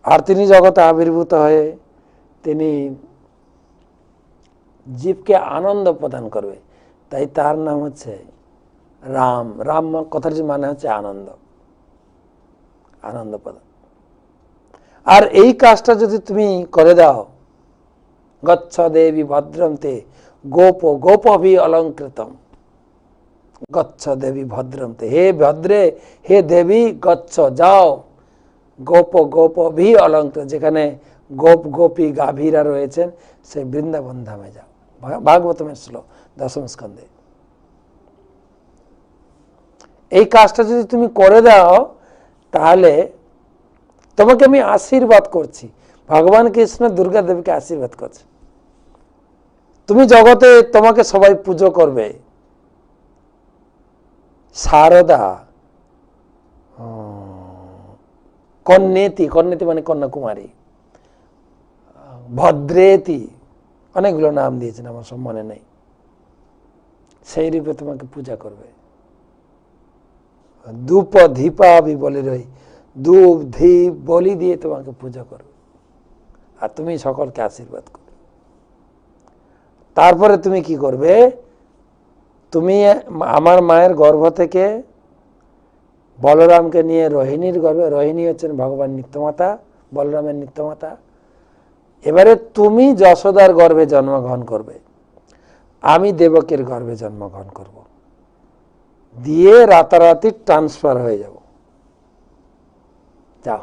আর তিনি জগতে আবির্ভূত হয়ে তিনি জীবকে আনন্দ প্রদান করবে, তাই তার নাম হচ্ছে রাম। রাম কথার মানে হচ্ছে আনন্দ, আনন্দ প্রদান। আর এই কাজটা যদি তুমি করে দাও, গচ্ছ দেবী ভদ্রন্তে গোপ গোপভি অলঙ্কৃতম, গচ্ছ দেবী ভদ্রন্তে, হে ভদ্রে, হে দেবী, গচ্ছ যাও, গোপ গোপভি অলঙ্কৃত, যেখানে গোপ গোপী গাভীরা রয়েছেন, সেই বৃন্দাবন ধামে যাও। ভাগবতমের শ্লোক 10ম স্কন্ধে। এই কাজটা যদি তুমি করে দাও, তাহলে তোমাকে আমি আশীর্বাদ করছি। ভগবান কৃষ্ণ দুর্গা দেবীকে আশীর্বাদ করছে, তুমি জগতে, তোমাকে সবাই পুজো করবে। শারদা, কন্যেতি, কন্যেতি মানে কন্যাকুমারী, ভদ্রেতি, অনেকগুলো নাম দিয়েছেন, আমার সব মনে নেই। সেই রূপে তোমাকে পূজা করবে। ধূপ ধীপা বলে রই, ধূপ ধীপ বলি দিয়ে তোমাকে পূজা করবে, আর তুমি সকলকে আশীর্বাদ করবে। তারপরে তুমি কি করবে, তুমি আমার মায়ের গর্ভ থেকে বলরামকে নিয়ে রোহিণীর গর্ভে, রোহিণী হচ্ছেন ভগবান নিত্যমাতা, বলরামের নিত্যমাতা। এবারে তুমি যশোদার গর্ভে জন্মগ্রহণ করবে, আমি দেবকীর গর্ভে জন্মগ্রহণ করব, দিয়ে রাতারাতি ট্রান্সফার হয়ে যাব। যাও,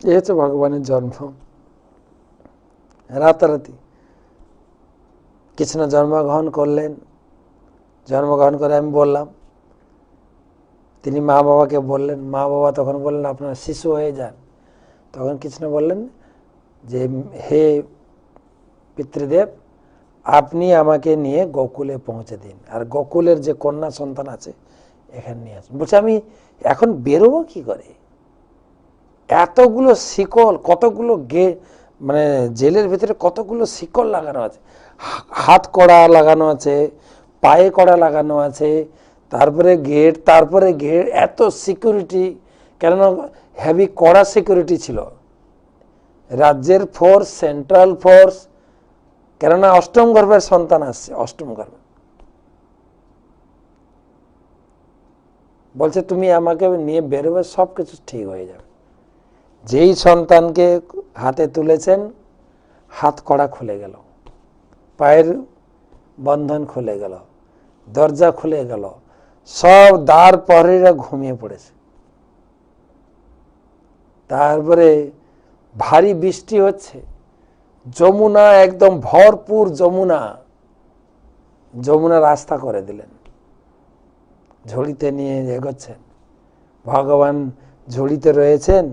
এই হচ্ছে ভগবানের জন্ম, রাতারাতি। কৃষ্ণ জন্মগ্রহণ করলেন, জন্মগ্রহণ করে আমি বললাম, তিনি মা বাবাকে বললেন, মা বাবা তখন বললেন আপনারা শিশু হয়ে যান। তখন কৃষ্ণ বললেন যে হে পিতৃদেব, আপনি আমাকে নিয়ে গোকুলে পৌঁছে দিন, আর গোকুলের যে কন্যা সন্তান আছে এখানে নিয়ে আসুন। বলছে আমি এখন বেরোবো কি করে, এতগুলো শিকল, কতগুলো মানে জেলের ভিতরে কতগুলো শিকল লাগানো আছে, হাত কড়া লাগানো আছে, পায়ে কড়া লাগানো আছে, তারপরে গেট, তারপরে গেট, এত সিকিউরিটি। কেননা হেভি কড়া সিকিউরিটি ছিল, রাজ্যের ফোর্স, সেন্ট্রাল ফোর্স। কেননা অষ্টম গর্ভের সন্তান আসছে, অষ্টম গর্ভে। বলছে তুমি আমাকে নিয়ে বেরোবে, সব কিছু ঠিক হয়ে যাবে। যেই সন্তানকে হাতে তুলেছেন হাত কড়া খুলে গেল, পায়ের বন্ধন খুলে গেল, দরজা খুলে গেল, সব দ্বার প্রহরীরা ঘুমিয়ে পড়েছে। তারপরে ভারী বৃষ্টি হচ্ছে, যমুনা একদম ভরপুর যমুনা, যমুনা রাস্তা করে দিলেন, ঝুড়িতে নিয়ে এগোচ্ছেন। ভগবান ঝুড়িতে রয়েছেন,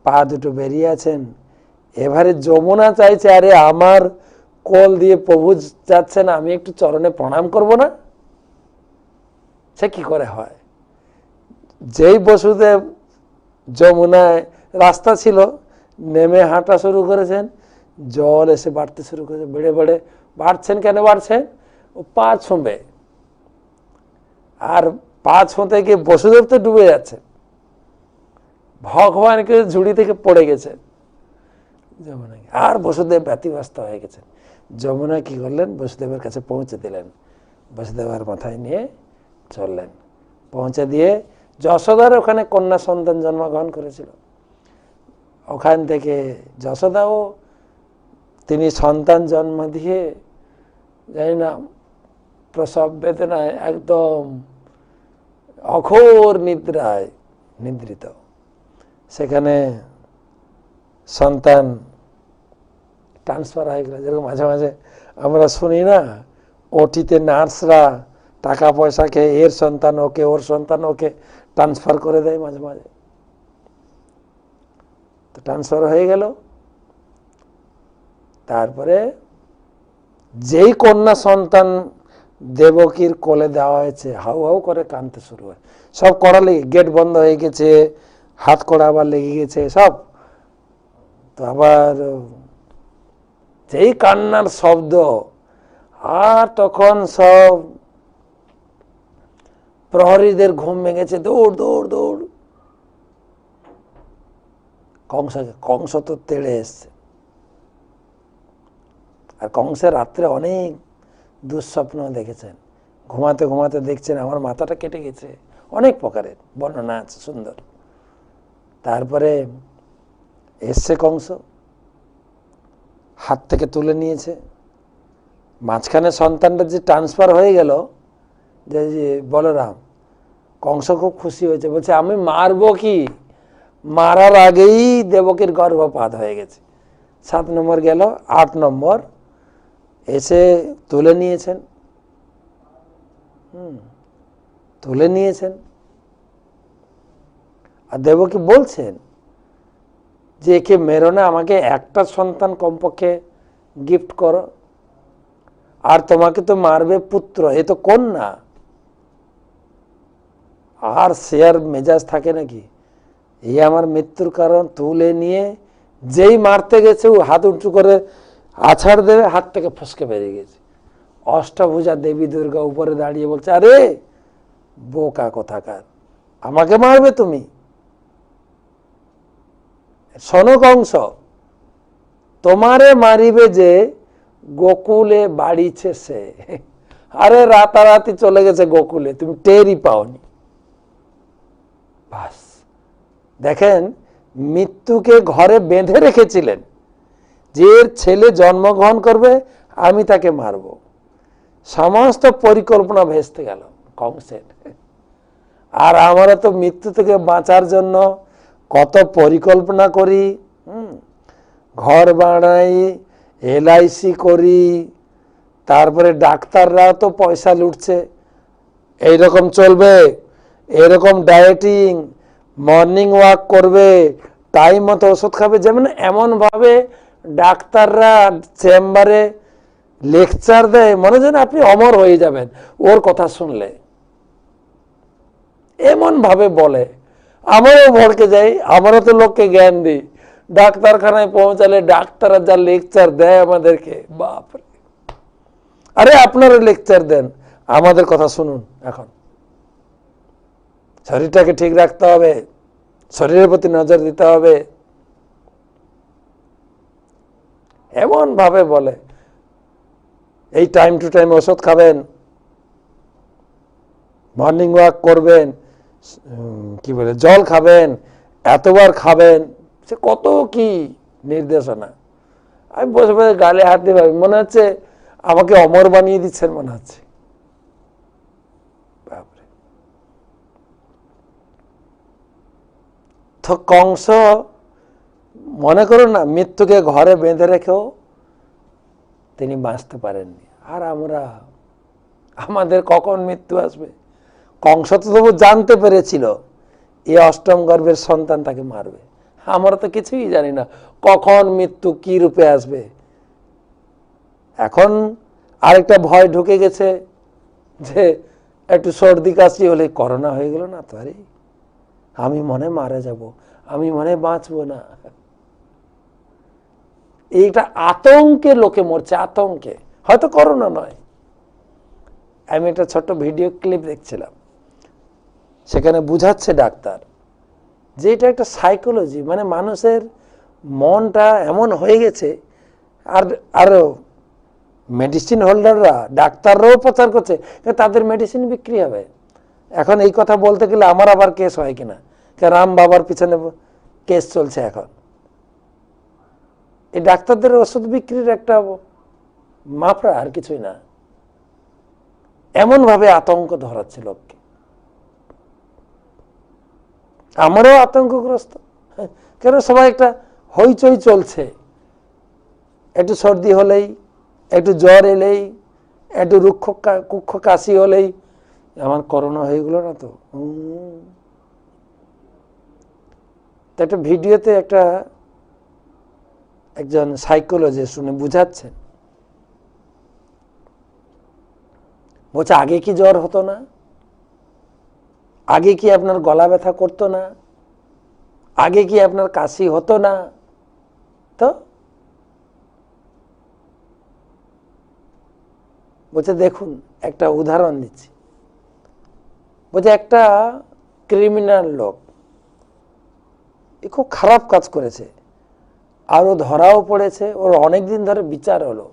পা দুটো বেরিয়ে আছেন। এবারে যমুনা চাইছে, আরে আমার কোল দিয়ে প্রভু যাচ্ছেন, আমি একটু চরণে প্রণাম করব না? সে কি করে হয়? যেই বসুদেব যমুনায় রাস্তা ছিল, নেমে হাঁটা শুরু করেছেন, জল এসে বাড়তে শুরু করেছে, বেড়ে বেড়ে বাড়ছেন। কেন বাড়ছেন? ও পা ছুঁবে, আর পা ছুঁতে গিয়ে বসুদেব তো ডুবে যাচ্ছে, ভগবানকে ঝুড়ি থেকে পড়ে গেছে যমুনা, আর বসুদেব ব্যতিব্যস্ত হয়ে গেছেন। যমুনা কি করলেন? বসুদেবের কাছে পৌঁছে দিলেন, বসুদেবের মাথায় নিয়ে চললেন। পৌঁছে দিয়ে যশোদার ওখানে কন্যা সন্তান জন্মগ্রহণ করেছিল, ওখান থেকে যশোদাও তিনি সন্তান জন্ম দিয়ে, জানি না, প্রসব বেদনায় একদম অঘোর নিদ্রায় নিদ্রিত। সেখানে সন্তান ট্রান্সফার হয়ে গেল। যেরকম মাঝে মাঝে আমরা শুনি না, ওটিতে নার্সরা টাকা পয়সা খেয়ে এর সন্তান ওকে, ওর সন্তান ওকে ট্রান্সফার করে দেয় মাঝে মাঝে। তো ট্রান্সফার হয়ে গেল। তারপরে যেই কন্যা সন্তান দেবকীর কোলে দেওয়া হয়েছে, হাউ হাউ করে কাঁদতে শুরু হয়। সব করা লেগে, গেট বন্ধ হয়ে গেছে, হাত কড়া আবার লেগে গেছে সব। তো আবার যেই কান্নার শব্দ, আর তখন সব প্রহরীদের ঘুম ভেঙেছে, দৌড় দৌড় দৌড়। কংস তো তেড়ে এসছে, আর কংসের রাত্রে অনেক দুঃস্বপ্ন দেখেছেন। ঘুমাতে ঘুমাতে দেখছেন আমার মাথাটা কেটে গেছে, অনেক প্রকারের বর্ণনা আছে, সুন্দর। তারপরে এসছে কংস, হাত থেকে তুলে নিয়েছে। মাঝখানে সন্তানটা যে ট্রান্সফার হয়ে গেল, যে বলরাম, কংস খুব খুশি হয়েছে, বলছে আমি মারবো কি, মারার আগেই দেবকীর গর্ভপাত হয়ে গেছে। 7 নম্বর গেল, 8 নম্বর এসে তুলে নিয়েছেন, তুলে নিয়েছেন। আর দেবকী বলছেন যে একে মেরো না, আমাকে একটা সন্তান কমপক্ষে গিফট করো, আর তোমাকে তো মারবে পুত্র, এ তো কন্যা। আর শেয়ার মেজাজ থাকে নাকি, এই আমার মৃত্যুর কারণ। তুলে নিয়ে যেই মারতে গেছে, ও হাত উঁচু করে আছাড় দেবে, হাত থেকে ফসকে বেরিয়ে গেছে। অষ্টভুজা দেবী দুর্গা উপরে দাঁড়িয়ে বলছে, আরে বোকা কোথাকার, আমাকে মারবে তুমি? শোনো কংস, তোমারে মারিবে যে গোকুলে বাড়িছে সে। আরে রাতারাতি চলে গেছে গোকুলে, তুমি টেরই পাওনি। বাস, দেখেন, মৃত্যুকে ঘরে বেঁধে রেখেছিলেন, যে ছেলে জন্মগ্রহণ করবে আমি তাকে মারব। সমস্ত পরিকল্পনা ভেস্তে গেল কংসের। আর আমরা তো মৃত্যু থেকে বাঁচার জন্য কত পরিকল্পনা করি, ঘর বানাই, LIC করি, তারপরে ডাক্তাররা তো পয়সা লুটছে, এইরকম চলবে, এরকম ডায়েটিং, মর্নিং ওয়াক করবে, টাইম মতো ওষুধ খাবে। যেমন এমনভাবে ডাক্তাররা চেম্বারে লেকচার দেয়, মনে যেন আপনি অমর হয়ে যাবেন ওর কথা শুনলে, এমন ভাবে বলে। আমরাও ভড়কে যাই, আমরাও তো লোককে জ্ঞান দিই। ডাক্তারখানায় পৌঁছালে ডাক্তাররা যা লেকচার দেয় আমাদেরকে, বাপরে। আরে আপনারা লেকচার দেন, আমাদের কথা শুনুন। এখন শরীরটাকে ঠিক রাখতে হবে, শরীরের প্রতি নজর দিতে হবে, এমন ভাবে বলে। এই টাইম টু টাইম ওষুধ খাবেন, মর্নিং ওয়াক করবেন, কি বলে, জল খাবেন, এতবার খাবেন, সে কত কি নির্দেশনা। আমি বসে বসে গালে হাত দিয়ে ভাবি, মনে হচ্ছে আমাকে অমর বানিয়ে দিচ্ছেন মনে হচ্ছে। তো কংস মনে করুন না, মৃত্যুকে ঘরে বেঁধে রেখেও তিনি বাঁচতে পারেননি। আর আমরা, আমাদের কখন মৃত্যু আসবে? কংস তো তবু জানতে পেরেছিল এই অষ্টম গর্ভের সন্তান তাকে মারবে। আমরা তো কিছুই জানি না কখন মৃত্যু কি রূপে আসবে। এখন আরেকটা ভয় ঢুকে গেছে যে একটু সর্দি কাশি হলে করোনা হয়ে গেল না তো, আরে আমি মনে মারা যাব, আমি মনে বাঁচবো না। এইটা আতঙ্কে লোকে মরছে, আতঙ্কে, হয়তো করোনা নয়। আমি একটা ছোট্ট ভিডিও ক্লিপ দেখছিলাম, সেখানে বুঝাচ্ছে ডাক্তার যে এটা একটা সাইকোলজি, মানে মানুষের মনটা এমন হয়ে গেছে। আর আরো মেডিসিন হোল্ডাররা, ডাক্তাররাও প্রচার করছে তাদের মেডিসিন বিক্রি হবে। এখন এই কথা বলতে গেলে আমার আবার কেস হয় কিনা, রাম বাবার পিছনে কেস চলছে এখন। এই ডাক্তারদের ওষুধ বিক্রির একটা মাফরা, আর কিছুই না। এমন ভাবে আতঙ্ক ধরাচ্ছে লোককে। আমারও আতঙ্কগ্রস্ত, কেন সবাই একটা হইচই চলছে। একটু সর্দি হলেই, একটু জ্বর এলেই, একটু কুক্ষ কাশি হলেই আমার করোনা হয়ে গেল না তো। একটা ভিডিওতে একজন সাইকোলজিস্ট উনি বুঝাচ্ছেন, বলছে আগে কি জ্বর হতো না? আগে কি আপনার গলা ব্যথা করতো না? আগে কি আপনার কাশি হতো না? তো বলছে দেখুন, একটা উদাহরণ দিচ্ছি। বলছে একটা ক্রিমিনাল লোক, খুব খারাপ কাজ করেছে, আর ও ধরাও পড়েছে, ওর অনেকদিন ধরে বিচার হলো,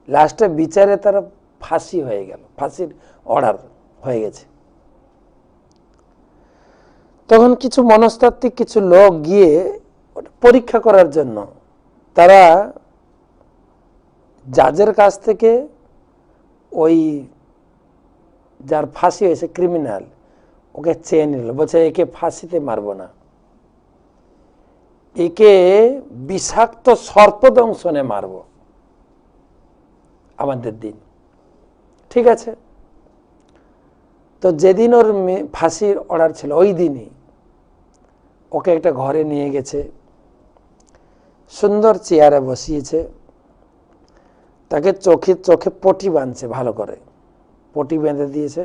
লাস্টে বিচারে তার ফাঁসি হয়ে গেল, ফাঁসির অর্ডার হয়ে গেছে। তখন কিছু মনস্তাত্ত্বিক কিছু লোক গিয়ে পরীক্ষা করার জন্য তারা জাজের কাছ থেকে ওই যার ফাঁসি হয়েছে ক্রিমিনাল, ওকে চেয়ে নিল। বলছে একে ফাঁসিতে মারবো না, একে বিষাক্ত সর্পদংশনে মারব আমাদের দিন। ঠিক আছে, তো যেদিন ওর ফাঁসির অর্ডার ছিল ওই দিনই ওকে একটা ঘরে নিয়ে গেছে, সুন্দর চেয়ারে বসিয়েছে, তাকে চোখে পটি বাঁধছে, ভালো করে পটি বেঁধে দিয়েছে।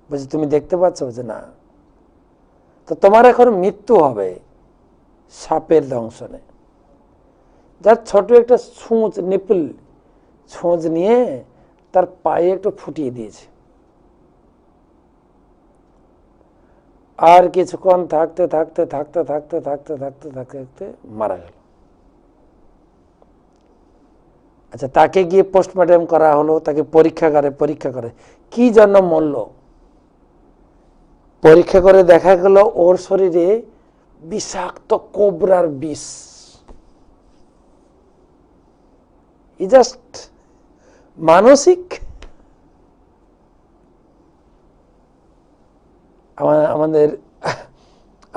বলছে তুমি দেখতে পাচ্ছ? বলছে না। তো তোমার এখন মৃত্যু হবে সাপের দংশনে। যার ছোট একটা ছুঁচ, নিপল ছুঁচ নিয়ে তার পায়ে একটু ফুটিয়ে দিয়েছে। আর কিছুক্ষণ থাকতে থাকতে থাকতে থাকতে থাকতে থাকতে থাকতে থাকতে মারা গেল। আচ্ছা, তাকে গিয়ে পোস্টমর্টম করা হলো, তাকে পরীক্ষা করে কি জন্য মরল। পরীক্ষা করে দেখা গেল ওর শরীরে বিষাক্ত কোবরার বিষ। জাস্ট মানসিক।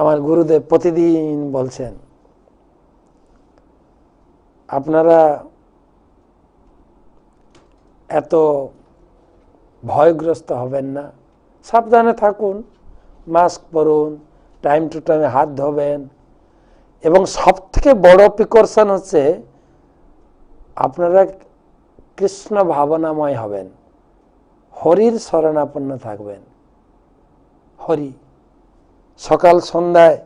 আমার গুরুদেব প্রতিদিন বলছেন আপনারা এত ভয়গ্রস্ত হবেন না, সাবধানে থাকুন, মাস্ক পরুন, টাইম টু টাইম হাত ধোবেন, এবং সব থেকে বড় প্রিকশন হচ্ছে আপনারা কৃষ্ণ ভাবনাময় হবেন, হরির শরণাপন্ন থাকবেন। হরি, সকাল সন্ধ্যায়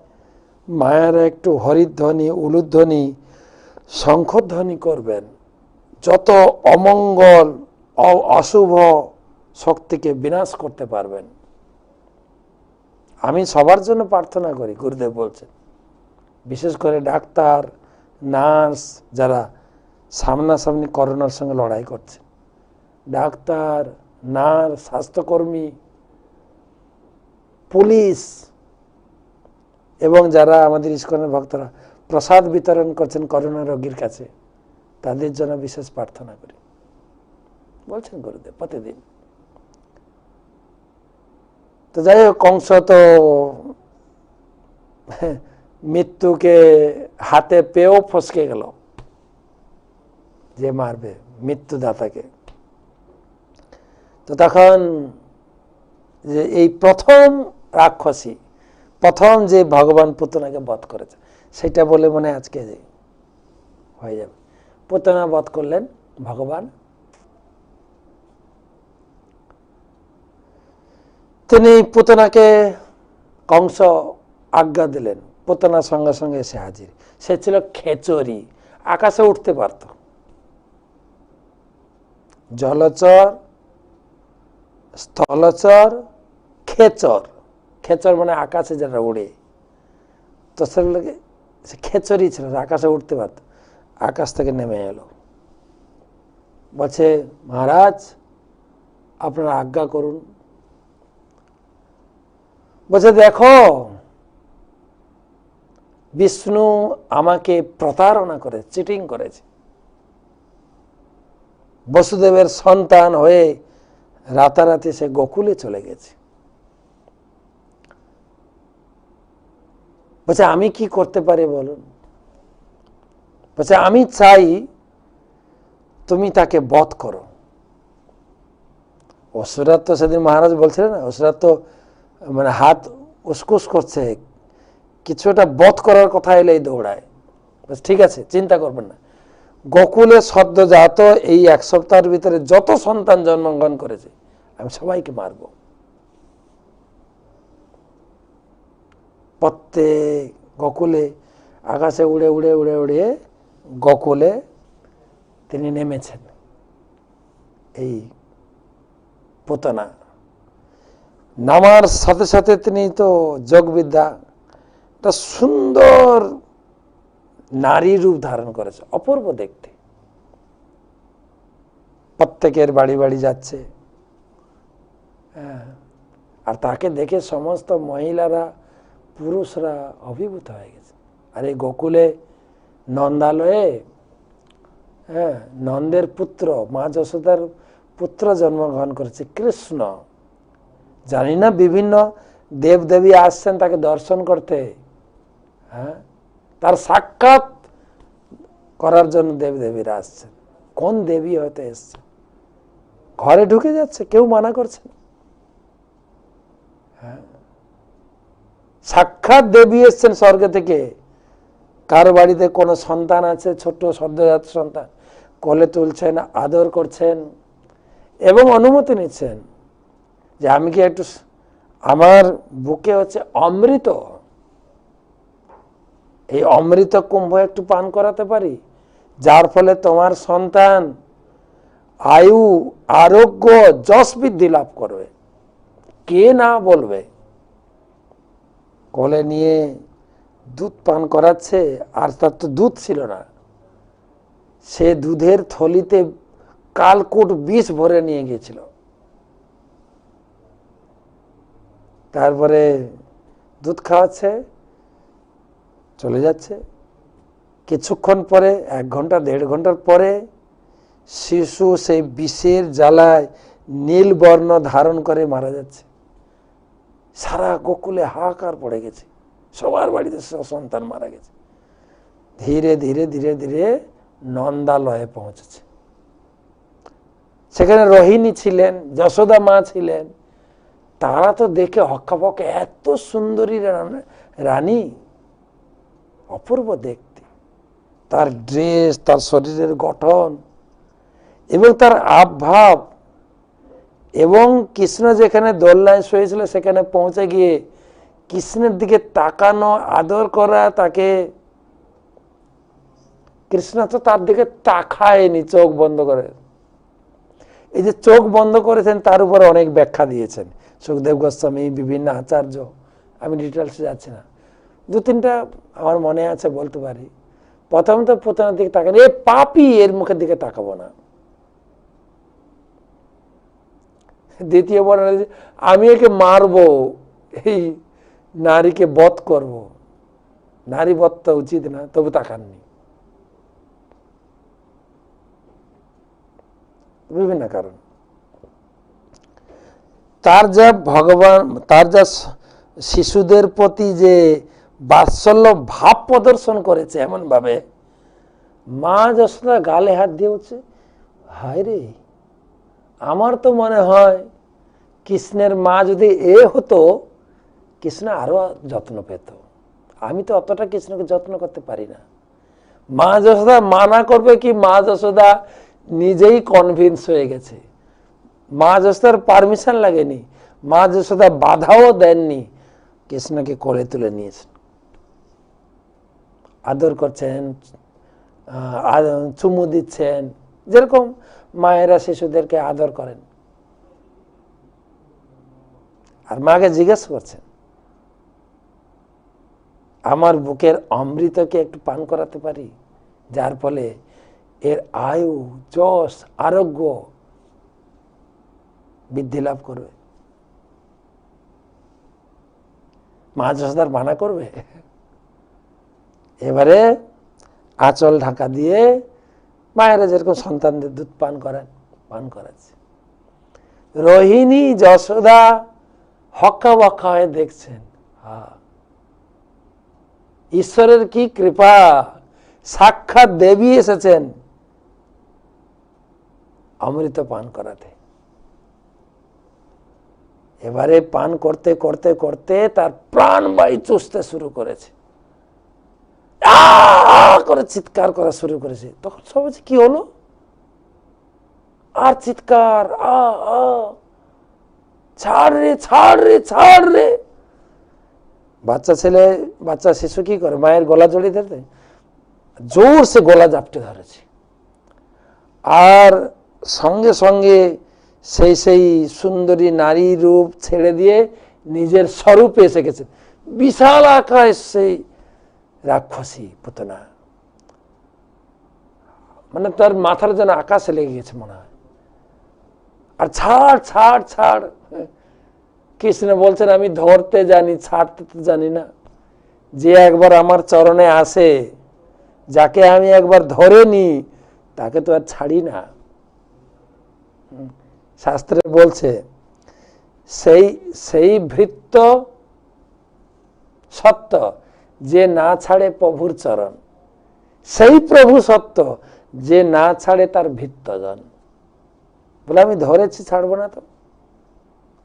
মায়ের একটু হরিধ্বনি, উলুধ্বনি, শঙ্খধ্বনি করবেন, যত অমঙ্গল অশুভ শক্তিকে বিনাশ করতে পারবেন। আমি সবার জন্য প্রার্থনা করি, গুরুদেব বলছেন, বিশেষ করে ডাক্তার, নার্স, যারা সামনাসামনি করোনার সঙ্গে লড়াই করছে, ডাক্তার, নার্স, স্বাস্থ্যকর্মী, পুলিশ, এবং যারা আমাদের ইস্কনের ভক্তরা প্রসাদ বিতরণ করছেন করোনা রোগীর কাছে, তাদের জন্য বিশেষ প্রার্থনা করি বলছেন গুরুদেব প্রতিদিন। তো যাই হোক, কংস তো মৃত্যুকে হাতে পেয়েও ফসকে গেল, যে মারবে মৃত্যুদাতাকে। তো তখন যে এই প্রথম রাক্ষসী, প্রথম যে ভগবান পুতনাকে বধ করেছে, সেটা বলে মনে আজকে যে হয়ে যাবে। পুতনা বধ করলেন ভগবান। তিনি পুতনাকে, কংস আজ্ঞা দিলেন, পুতনার সঙ্গে সঙ্গে এসে হাজির। সে ছিল খেচরি, আকাশে উঠতে পারত, জলচর, স্থলচর, খেচর। খেচর মানে আকাশে যারা উড়ে, তো সেগুলোকে খেচরি ছিল, আকাশে উঠতে পারত। আকাশ থেকে নেমে এলো, বলছে মহারাজ আপনারা আজ্ঞা করুন। বলছে দেখো, বিষ্ণু আমাকে প্রতারণা করে, চিটিং করেছে। বসুদেবের সন্তান হয়ে রাতারাতি সে গোকুলে চলে গেছে। বলছে আমি কি করতে পারি বলুন? বলছে আমি চাই তুমি তাকে বধ করো। অসুরাত তো সেদিন মহারাজ বলছিলেন না, অসুরাত তো মানে হাত উসকুস করছে, কিছু একটা বধ করার কথা এলেই দৌড়ায়। ঠিক আছে, চিন্তা করবেন না, গোকুলে সদ্যজাত এই 1 সপ্তাহের ভিতরে যত সন্তান জন্মগ্রহণ করেছে আমি সবাইকে মারব। প্রত্যেক গোকুলে আকাশে উড়ে উড়ে উড়ে উড়ে গোকুলে তিনি নেমেছেন। এই পুতনা নামার সাথে সাথে তিনি তো যোগবিদ্যা, একটা সুন্দর নারী রূপ ধারণ করেছে, অপূর্ব দেখতে। প্রত্যেকের বাড়ি বাড়ি যাচ্ছে, আর তাকে দেখে সমস্ত মহিলারা, পুরুষরা অভিভূত হয়ে গেছে। আর এই গোকুলে নন্দালয়ে নন্দের পুত্র, মা যশোদার পুত্র জন্মগ্রহণ করেছে কৃষ্ণ। জানি না বিভিন্ন দেবদেবী আসছেন তাকে দর্শন করতে, তার সাক্ষাৎ করার জন্য দেবদেবীরা আসছেন। কোন দেবী হয়তো এসছে, ঘরে ঢুকে যাচ্ছে, কেউ মানা করছে না। সাক্ষাৎ দেবী এসছেন স্বর্গ থেকে। কারো বাড়িতে কোনো সন্তান আছে, ছোট্ট সদ্যজাত সন্তান, কোলে তুলছেন, আদর করছেন এবং অনুমতি নিচ্ছেন যে আমি কি একটু, আমার বুকে হচ্ছে অমৃত, এই অমৃত কুম্ভ একটু পান করাতে পারি, যার ফলে তোমার সন্তান আয়ু, আরোগ্য, যশ বৃদ্ধি লাভ করবে। কে না বলবে? কোলে নিয়ে দুধ পান করাচ্ছে, আর তার তো দুধ ছিল না, সে দুধের থলিতে কালকুট বিষ ভরে নিয়ে গিয়েছিল। তারপরে দুধ খাওয়াচ্ছে, চলে যাচ্ছে। কিছুক্ষণ পরে, 1 ঘন্টা 1.5 ঘন্টার পরে শিশু সেই বিষের জ্বালায় নীল বর্ণ ধারণ করে মারা যাচ্ছে। সারা গোকুলে হাহাকার পড়ে গেছে, সবার বাড়িতে সন্তান মারা গেছে। ধীরে ধীরে ধীরে ধীরে নন্দালয়ে পৌঁছেছে। সেখানে রোহিণী ছিলেন, যশোদা মা ছিলেন। তারা তো দেখে হক্কাবক্কা, এত সুন্দরী রানী, অপূর্ব দেখতে, তার ড্রেস, তার শরীরের গঠন এবং তার আবভাব। এবং কৃষ্ণ যেখানে দোলনায় শুয়েছিল সেখানে পৌঁছে গিয়ে কৃষ্ণের দিকে তাকানো, আদর করা, তাকে, কৃষ্ণ তো তার দিকে তাকায়নি, চোখ বন্ধ করে। এই যে চোখ বন্ধ করেছেন তার উপরে অনেক ব্যাখ্যা দিয়েছেন সুখদেব গোস্বামী, বিভিন্ন আচার্য, আমি ডিটেলসে যাচ্ছি না। 2-3টা আমার মনে আছে, বলতে পারি। প্রথমত পুতনার দিকে তাকান, এ পাপী, এর মুখের দিকে তাকাবো না। দ্বিতীয় বর্ণনা, আমি একে মারবো, এই নারীকে বধ করব। নারী বধ তো উচিত না, তবু তাকাননি। বিভিন্ন কারণ। তার যা ভগবান, তার যা শিশুদের প্রতি যে বাৎসল্য ভাব প্রদর্শন করেছে এমন ভাবে, মা যশোদা গালে হাত দিয়ে বলছে, হায় রে, আমার তো মনে হয় কৃষ্ণের মা যদি এ হতো, কৃষ্ণ আরো যত্ন পেত। আমি তো অতটা কৃষ্ণকে যত্ন করতে পারি না। মা যশোদা মানা করবে কি, মা যশোদা নিজেই কনভিন্স হয়ে গেছে। মা যশোদার পারমিশন লাগেনি, মা যশোদা বাধাও দেননি, কৃষ্ণকে কোলে তুলে নিয়েছেন, আদর করছেন, চুমু দিচ্ছেন, যেরকম মায়েরা শিশুদেরকে আদর করেন। আর মাকে জিজ্ঞেস করছেন, আমার বুকের অমৃতকে একটু পান করাতে পারি, যার ফলে এর আয়ু, যশ, আরোগ্য বৃদ্ধি লাভ করবে। মা যশোদার মানা করবে? এবারে আঁচল ঢাকা দিয়ে মায়েরা যেরকম সন্তানদের দুধ পান করেন, পান করাচ্ছে। রোহিণী যশোদা হক্কা বক্কা হয়ে দেখছেন, ঈশ্বরের কি কৃপা, সাক্ষাৎ দেবী এসেছেন অমৃত পান করাতে। এবারে পান করতে করতে করতে তার প্রাণবায়ু চুষতে শুরু করেছে, করে চিৎকার করা শুরু করেছে। তখন সব বলছে, কি হলো? আর চিৎকার, ছাড় রে, ছাড় রে, ছাড় রে। বাচ্চা ছেলে, বাচ্চা শিশু কি করে, মায়ের গলা জড়িয়ে ধরতে জোর সে গলা জাপটে ধরেছে। আর সঙ্গে সঙ্গে সেই সুন্দরী নারী রূপ ছেড়ে দিয়ে নিজের স্বরূপে এসে গেছে, বিশাল আকাশ সেই রাক্ষসী পুতনা। মানে তার মাথার যেন আকাশে লেগে গেছে মনে হয়। আর ছাড় ছাড় ছাড়, কৃষ্ণ বলছেন, আমি ধরতে জানি, ছাড়তে তো জানি না। যে একবার আমার চরণে আসে, যাকে আমি একবার ধরে নি, তাকে তো আর ছাড়ি না। শাস্ত্রে বলছে, সেই ভৃত্য সত্য যে না ছাড়ে প্রভুর চরণ, সেই প্রভু সত্য যে না ছাড়ে তার ভৃত্যজন। বলে আমি ধরেছি, ছাড়বো না তো?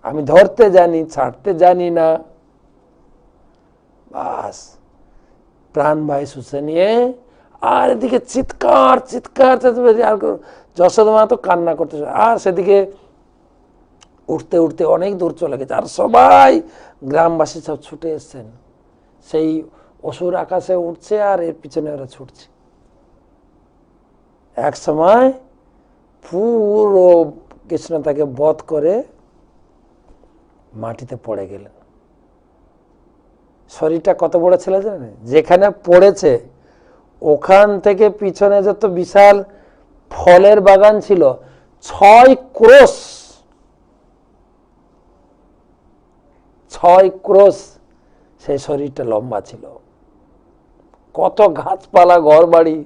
আমি ধরতে জানি, ছাড়তে জানি না। বাস প্রাণবায়ু শুষে নিয়ে, আর এদিকে চিৎকার চিৎকার, আর যশোদা মা তো কান্না করতে, আর সেদিকে উঠতে উঠতে অনেক দূর চলে গেছে। আর সবাই গ্রামবাসী সব ছুটে এসছেন, সেই অসুর আকাশে উঠছে আর এর পিছনে ওরা ছুটছে। এক সময় পুরো কৃষ্ণ তাকে বধ করে মাটিতে পড়ে গেলেন। শরীরটা কত বড় ছিল জানেন? যেখানে পড়েছে ওখান থেকে পিছনে যত বিশাল ফলের বাগান ছিল, 6 ক্রোশ 6 ক্রোশ সেই শরীরটা লম্বা ছিল। কত গাছপালা, ঘর বাড়ি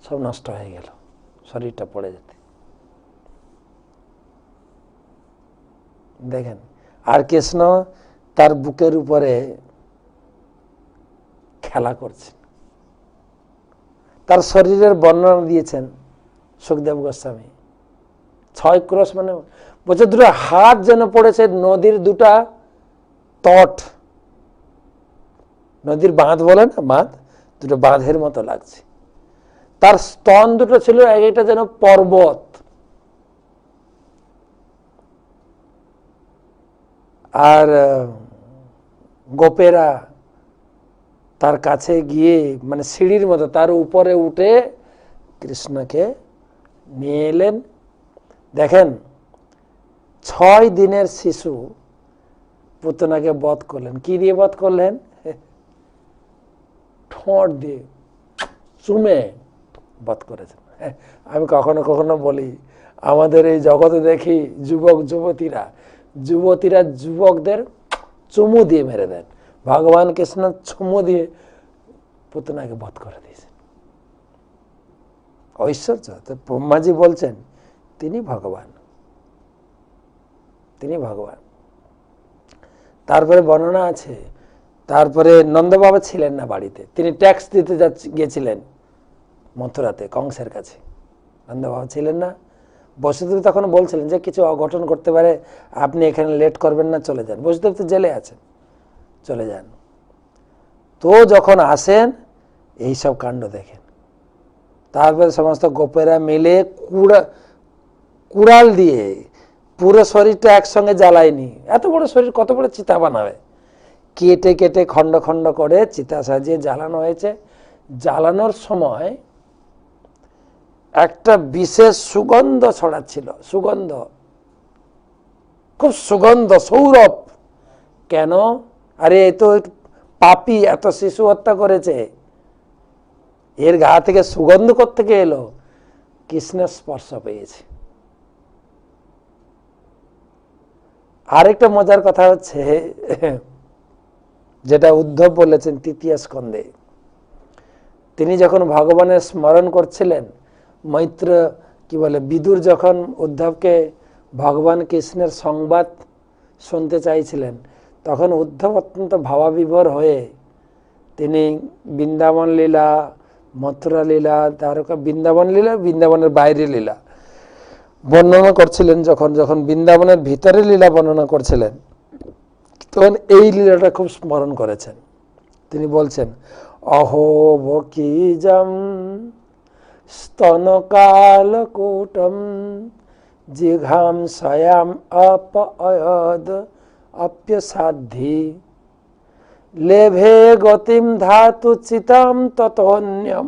সব নষ্ট হয়ে গেল শরীরটা পড়ে যেতে। দেখেন, আর কৃষ্ণ তার বুকের উপরে খেলা করছেন। তার শরীরের বর্ণনা দিয়েছেন সুখদেব গোস্বামী। 6 ক্রোশ মানে বলছে দুটো হাত যেন পড়েছে নদীর দুটা তট, নদীর বাঁধ বলে না, বাঁধ, দুটো বাঁধের মতো লাগছে। তার স্তন দুটো ছিল একটা যেন পর্বত। আর গোপেরা তার কাছে গিয়ে, মানে সিঁড়ির মতো তার উপরে উঠে কৃষ্ণকে নিয়ে এলেন। দেখেন, 6 দিনের শিশু পুতনাকে বধ করলেন। কি দিয়ে বধ করলেন? ঠোঁট দিয়ে চুমে বধ করেছেন। আমি কখনো কখনো বলি, আমাদের এই জগতে দেখি যুবক যুবতীরা যুবকদের চুমু দিয়ে মেরে দেন। ভগবান কৃষ্ণ চুমু দিয়ে পুতনাকে বধ করে দিয়েছেন। ঐশ্বর্য। তো ব্রহ্মাজি বলছেন তিনি ভগবান, তিনি ভগবান। তারপরে বর্ণনা আছে, তারপরে নন্দবাবা ছিলেন না বাড়িতে, তিনি ট্যাক্স দিতে গিয়েছিলেন মথুরাতে কংসের কাছে। নন্দবাবা ছিলেন না। বসুদেব তখন বলছিলেন যে কিছু অঘটন করতে পারে, আপনি এখানে লেট করবেন না, চলে যান। বসুদেব তো জেলে আছেন, চলে যান। তো যখন আসেন এইসব কাণ্ড দেখেন। তারপরে সমস্ত গোপেরা মিলে কুড়াল দিয়ে পুরো শরীরটা একসঙ্গে জ্বালায়নি, এত বড় শরীর কত বড় চিতা বানাবে, কেটে কেটে খণ্ড খণ্ড করে চিতা সাজিয়ে জ্বালানো হয়েছে। জ্বালানোর সময় একটা বিশেষ সুগন্ধ ছড়াচ্ছিল, সুগন্ধ, খুব সুগন্ধ, সৌরভ। কেন? আরে এ তো পাপী, এত শিশু হত্যা করেছে, এর গা থেকে সুগন্ধ কোত্থেকে এলো? কৃষ্ণের স্পর্শ পেয়েছে। আরেকটা মজার কথা হচ্ছে, যেটা উদ্ধব বলেছেন তৃতীয় স্কন্ধে, তিনি যখন ভগবানের স্মরণ করছিলেন, মৈত্র কি বলে বিদুর যখন উদ্ধবকে ভগবান কৃষ্ণের সংবাদ শুনতে চাইছিলেন, তখন উদ্ধব অত্যন্ত ভাবাবিভোর হয়ে তিনি বৃন্দাবন লীলা, মথুরা লীলা, দ্বারকা, বৃন্দাবন লীলা, বৃন্দাবনের বাইরে লীলা বর্ণনা করছিলেন। যখন যখন বৃন্দাবনের ভিতরে লীলা বর্ণনা করছিলেন, তখন এই লীলাটা খুব স্মরণ করেছেন। তিনি বলছেন, অহো বকিজম স্তনকালকূটম জিঘাম সয়াম অপয়দ অপ্যসাধ্যি লেভে গতিম ধাতু চিতাম ততন্যম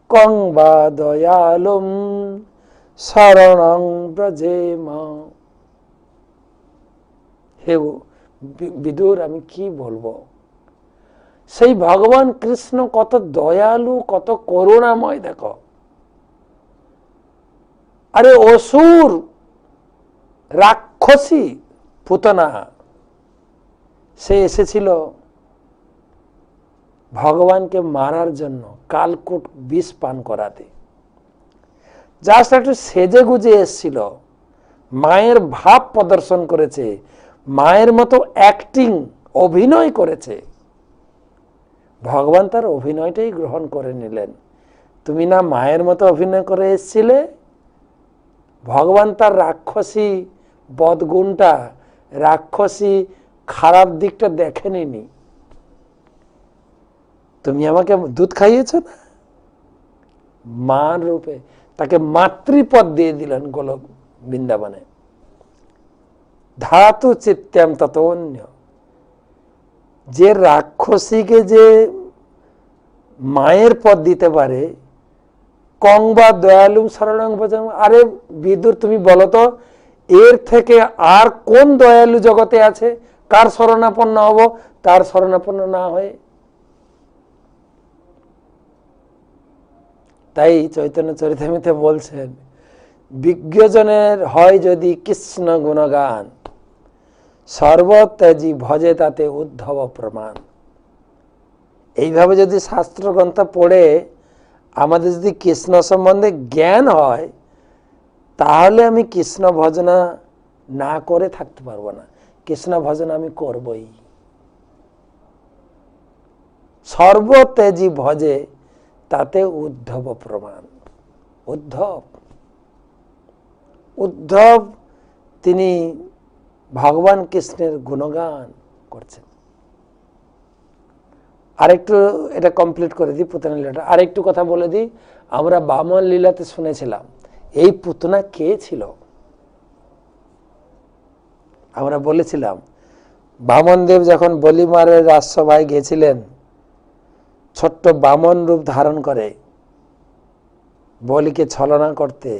কং বা দয়ালুম শরণং ব্রজেম। হে বিদুর, আমি কি বলবো, সেই ভগবান কৃষ্ণ কত দয়ালু, কত করুণাময়। দেখো, আরে অসুর রাক্ষসী পুতনা, সে এসেছিল ভগবানকে মারার জন্য, কালকূট বিষ পান করাতে। জাস্ট একটু সেজে গুজে এসেছিল, মায়ের ভাব প্রদর্শন করেছে, মায়ের মতো অ্যাক্টিং, অভিনয় করেছে। ভগবান তার অভিনয়টাই গ্রহণ করে নিলেন। তুমি না মায়ের মতো অভিনয় করে এসেছিলে? ভগবান তার রাক্ষসী বদগুণটা, রাক্ষসী খারাপ দিকটা দেখেনি। তুমি আমাকে দুধ খাইয়েছো না, মা রূপে তাকে মাতৃপদ দিয়ে দিলেন গোলক বৃন্দাবনে। ধাতু চিত্যাম তত অন্য। যে রাক্ষসীকে যে মায়ের পদ দিতে পারে, কং বা দয়ালুম শরণং ভজং। আরে বিদুর, তুমি বলো তো, এর থেকে আর কোন দয়ালু জগতে আছে? কার শরণাপন্ন হব তার শরণাপন্ন না হয়ে? তাই চৈতন্য চরিতামৃতে বলছেন, বিজ্ঞজনের হয় যদি কৃষ্ণ গুণগান, সর্বত্যাজি ভজে তাতে উদ্ধব প্রমাণ। এইভাবে যদি শাস্ত্রগ্রন্থ পড়ে আমাদের যদি কৃষ্ণ সম্বন্ধে জ্ঞান হয়, তাহলে আমি কৃষ্ণ ভজনা না করে থাকতে পারবো না। কৃষ্ণ ভজনা আমি করবই। সর্বতেজি ভজে তাতে উদ্ধব প্রমাণ। উদ্ধব তিনি ভগবান কৃষ্ণের গুণগান করছেন। আরেকটু এটা কমপ্লিট করে দিই, পুতনা লীলাটা আরেকটু কথা বলে দিই। আমরা বামন লীলাতে শুনেছিলাম এই পুতনা কে ছিল। আমরা বলেছিলাম বামন দেব যখন বলিমারের রাজসভায় গেছিলেন, ছোট্ট বামন রূপ ধারণ করে বলিকে ছলনা করতে,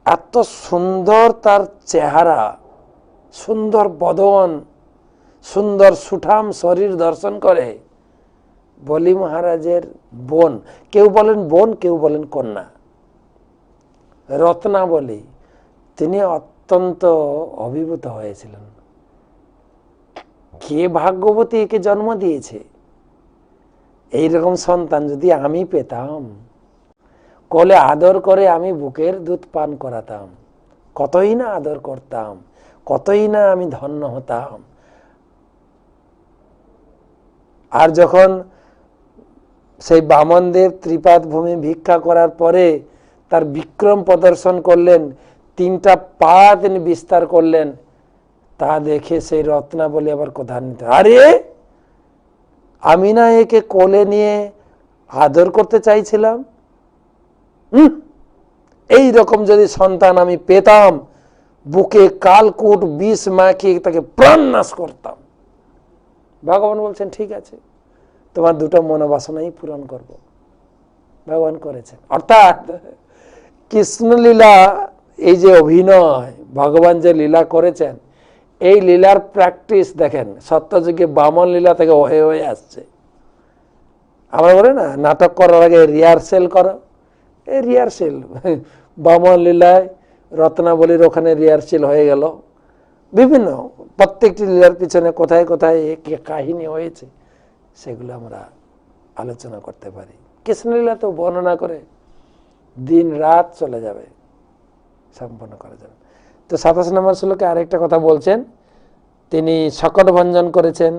এত সুন্দর তার চেহারা, সুন্দর বদন, সুন্দর সুঠাম শরীর দর্শন করে বলি মহারাজের বোন, কেউ বলেন বোন, কেউ বলেন কন্যা, রত্নাবলী, তিনি অত্যন্ত অভিভূত হয়েছিলেন। কে ভাগ্যবতী একে জন্ম দিয়েছে? এইরকম সন্তান যদি আমি পেতাম, কোলে আদর করে আমি বুকের দুধ পান করাতাম, কতই না আদর করতাম, কতই না আমি ধন্য হতাম। আর যখন সেই বামনদেব ত্রিপাদ ভূমি ভিক্ষা করার পরে তার বিক্রম প্রদর্শন করলেন, 3টা পা তিনি বিস্তার করলেন, তা দেখে সেই রত্নাবলী আবার ক্রোধান্বিত, আরে আমি না একে কোলে নিয়ে আদর করতে চাইছিলাম, এই রকম যদি সন্তান আমি পেতাম, বুকে কালকুট বিষ মাখিয়ে তাকে প্রাণ নাশ করতাম। ভগবান বলছেন ঠিক আছে, তোমার 2টো মনোবাসনাই পূরণ করব। ভগবান করেছেন। অর্থাৎ কৃষ্ণলীলা, এই যে অভিনয়, ভগবান যে লীলা করেছেন, এই লীলার প্র্যাকটিস দেখেন সত্যযুগে বামন লীলা থেকে হয়ে হয়ে আসছে। আমরা বলি না নাটক করার আগে রিহার্সেল করো, এই রিহার্সেল বামন লীলায় রত্নাবলীর ওখানে রিহার্সেল হয়ে গেল। বিভিন্ন প্রত্যেকটি লীলার পিছনে কোথায় কোথায় কাহিনী হয়েছে সেগুলো আমরা আলোচনা করতে পারি। কৃষ্ণলীলা তো বর্ণনা করে দিন রাত চলে যাবে, সম্পন্ন করা যাবে। তো 27 নম্বর শ্লোকে আরেকটা কথা বলছেন, তিনি শকট ভঞ্জন করেছেন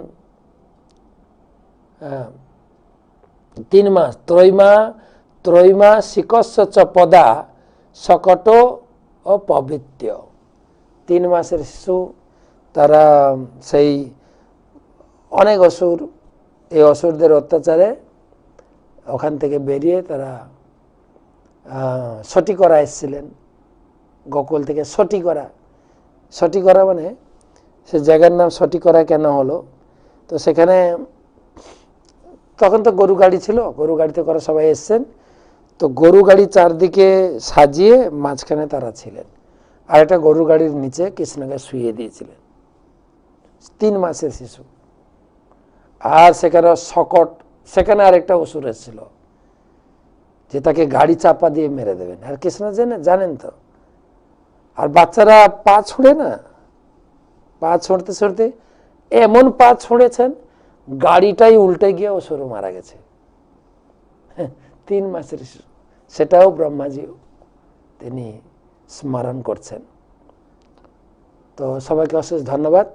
3 মাস, ত্রৈমা শিকস্য চ পদা শকট ও পবিত্র। 3 মাসের শিশু, তারা সেই অনেক অসুর, এই অসুরদের অত্যাচারে ওখান থেকে বেরিয়ে তারা সটিকরা এসেছিলেন, গোকুল থেকে সটিকরা মানে সে জায়গার নাম সটিকরা কেন হলো, তো সেখানে তখন তো গরু গাড়ি ছিল, গরু গাড়িতে করে সবাই এসছেন, তো গরু গাড়ি চারদিকে সাজিয়ে মাঝখানে তারা ছিলেন, আর একটা গরু গাড়ির নিচে কৃষ্ণকে শুয়ে দিয়েছিলেন। 3 মাসের শিশু। আর সেখানে শকট, সেখানে আরেকটা অসুর এসেছিল যে তাকে গাড়ি চাপা দিয়ে মেরে দেবেন, আর কৃষ্ণ জানেন তো। আর বাচ্চারা পা ছুঁড়ে না, পা ছুঁড়তে ছুঁড়তে এমন পা ছুঁড়েছেন গাড়িটাই উল্টে গিয়ে অসুর মারা গেছে। 3 মাসের শিশু, সেটাও ব্রহ্মাজি তিনি স্মরণ করছেন। তো সবাইকে অশেষ ধন্যবাদ।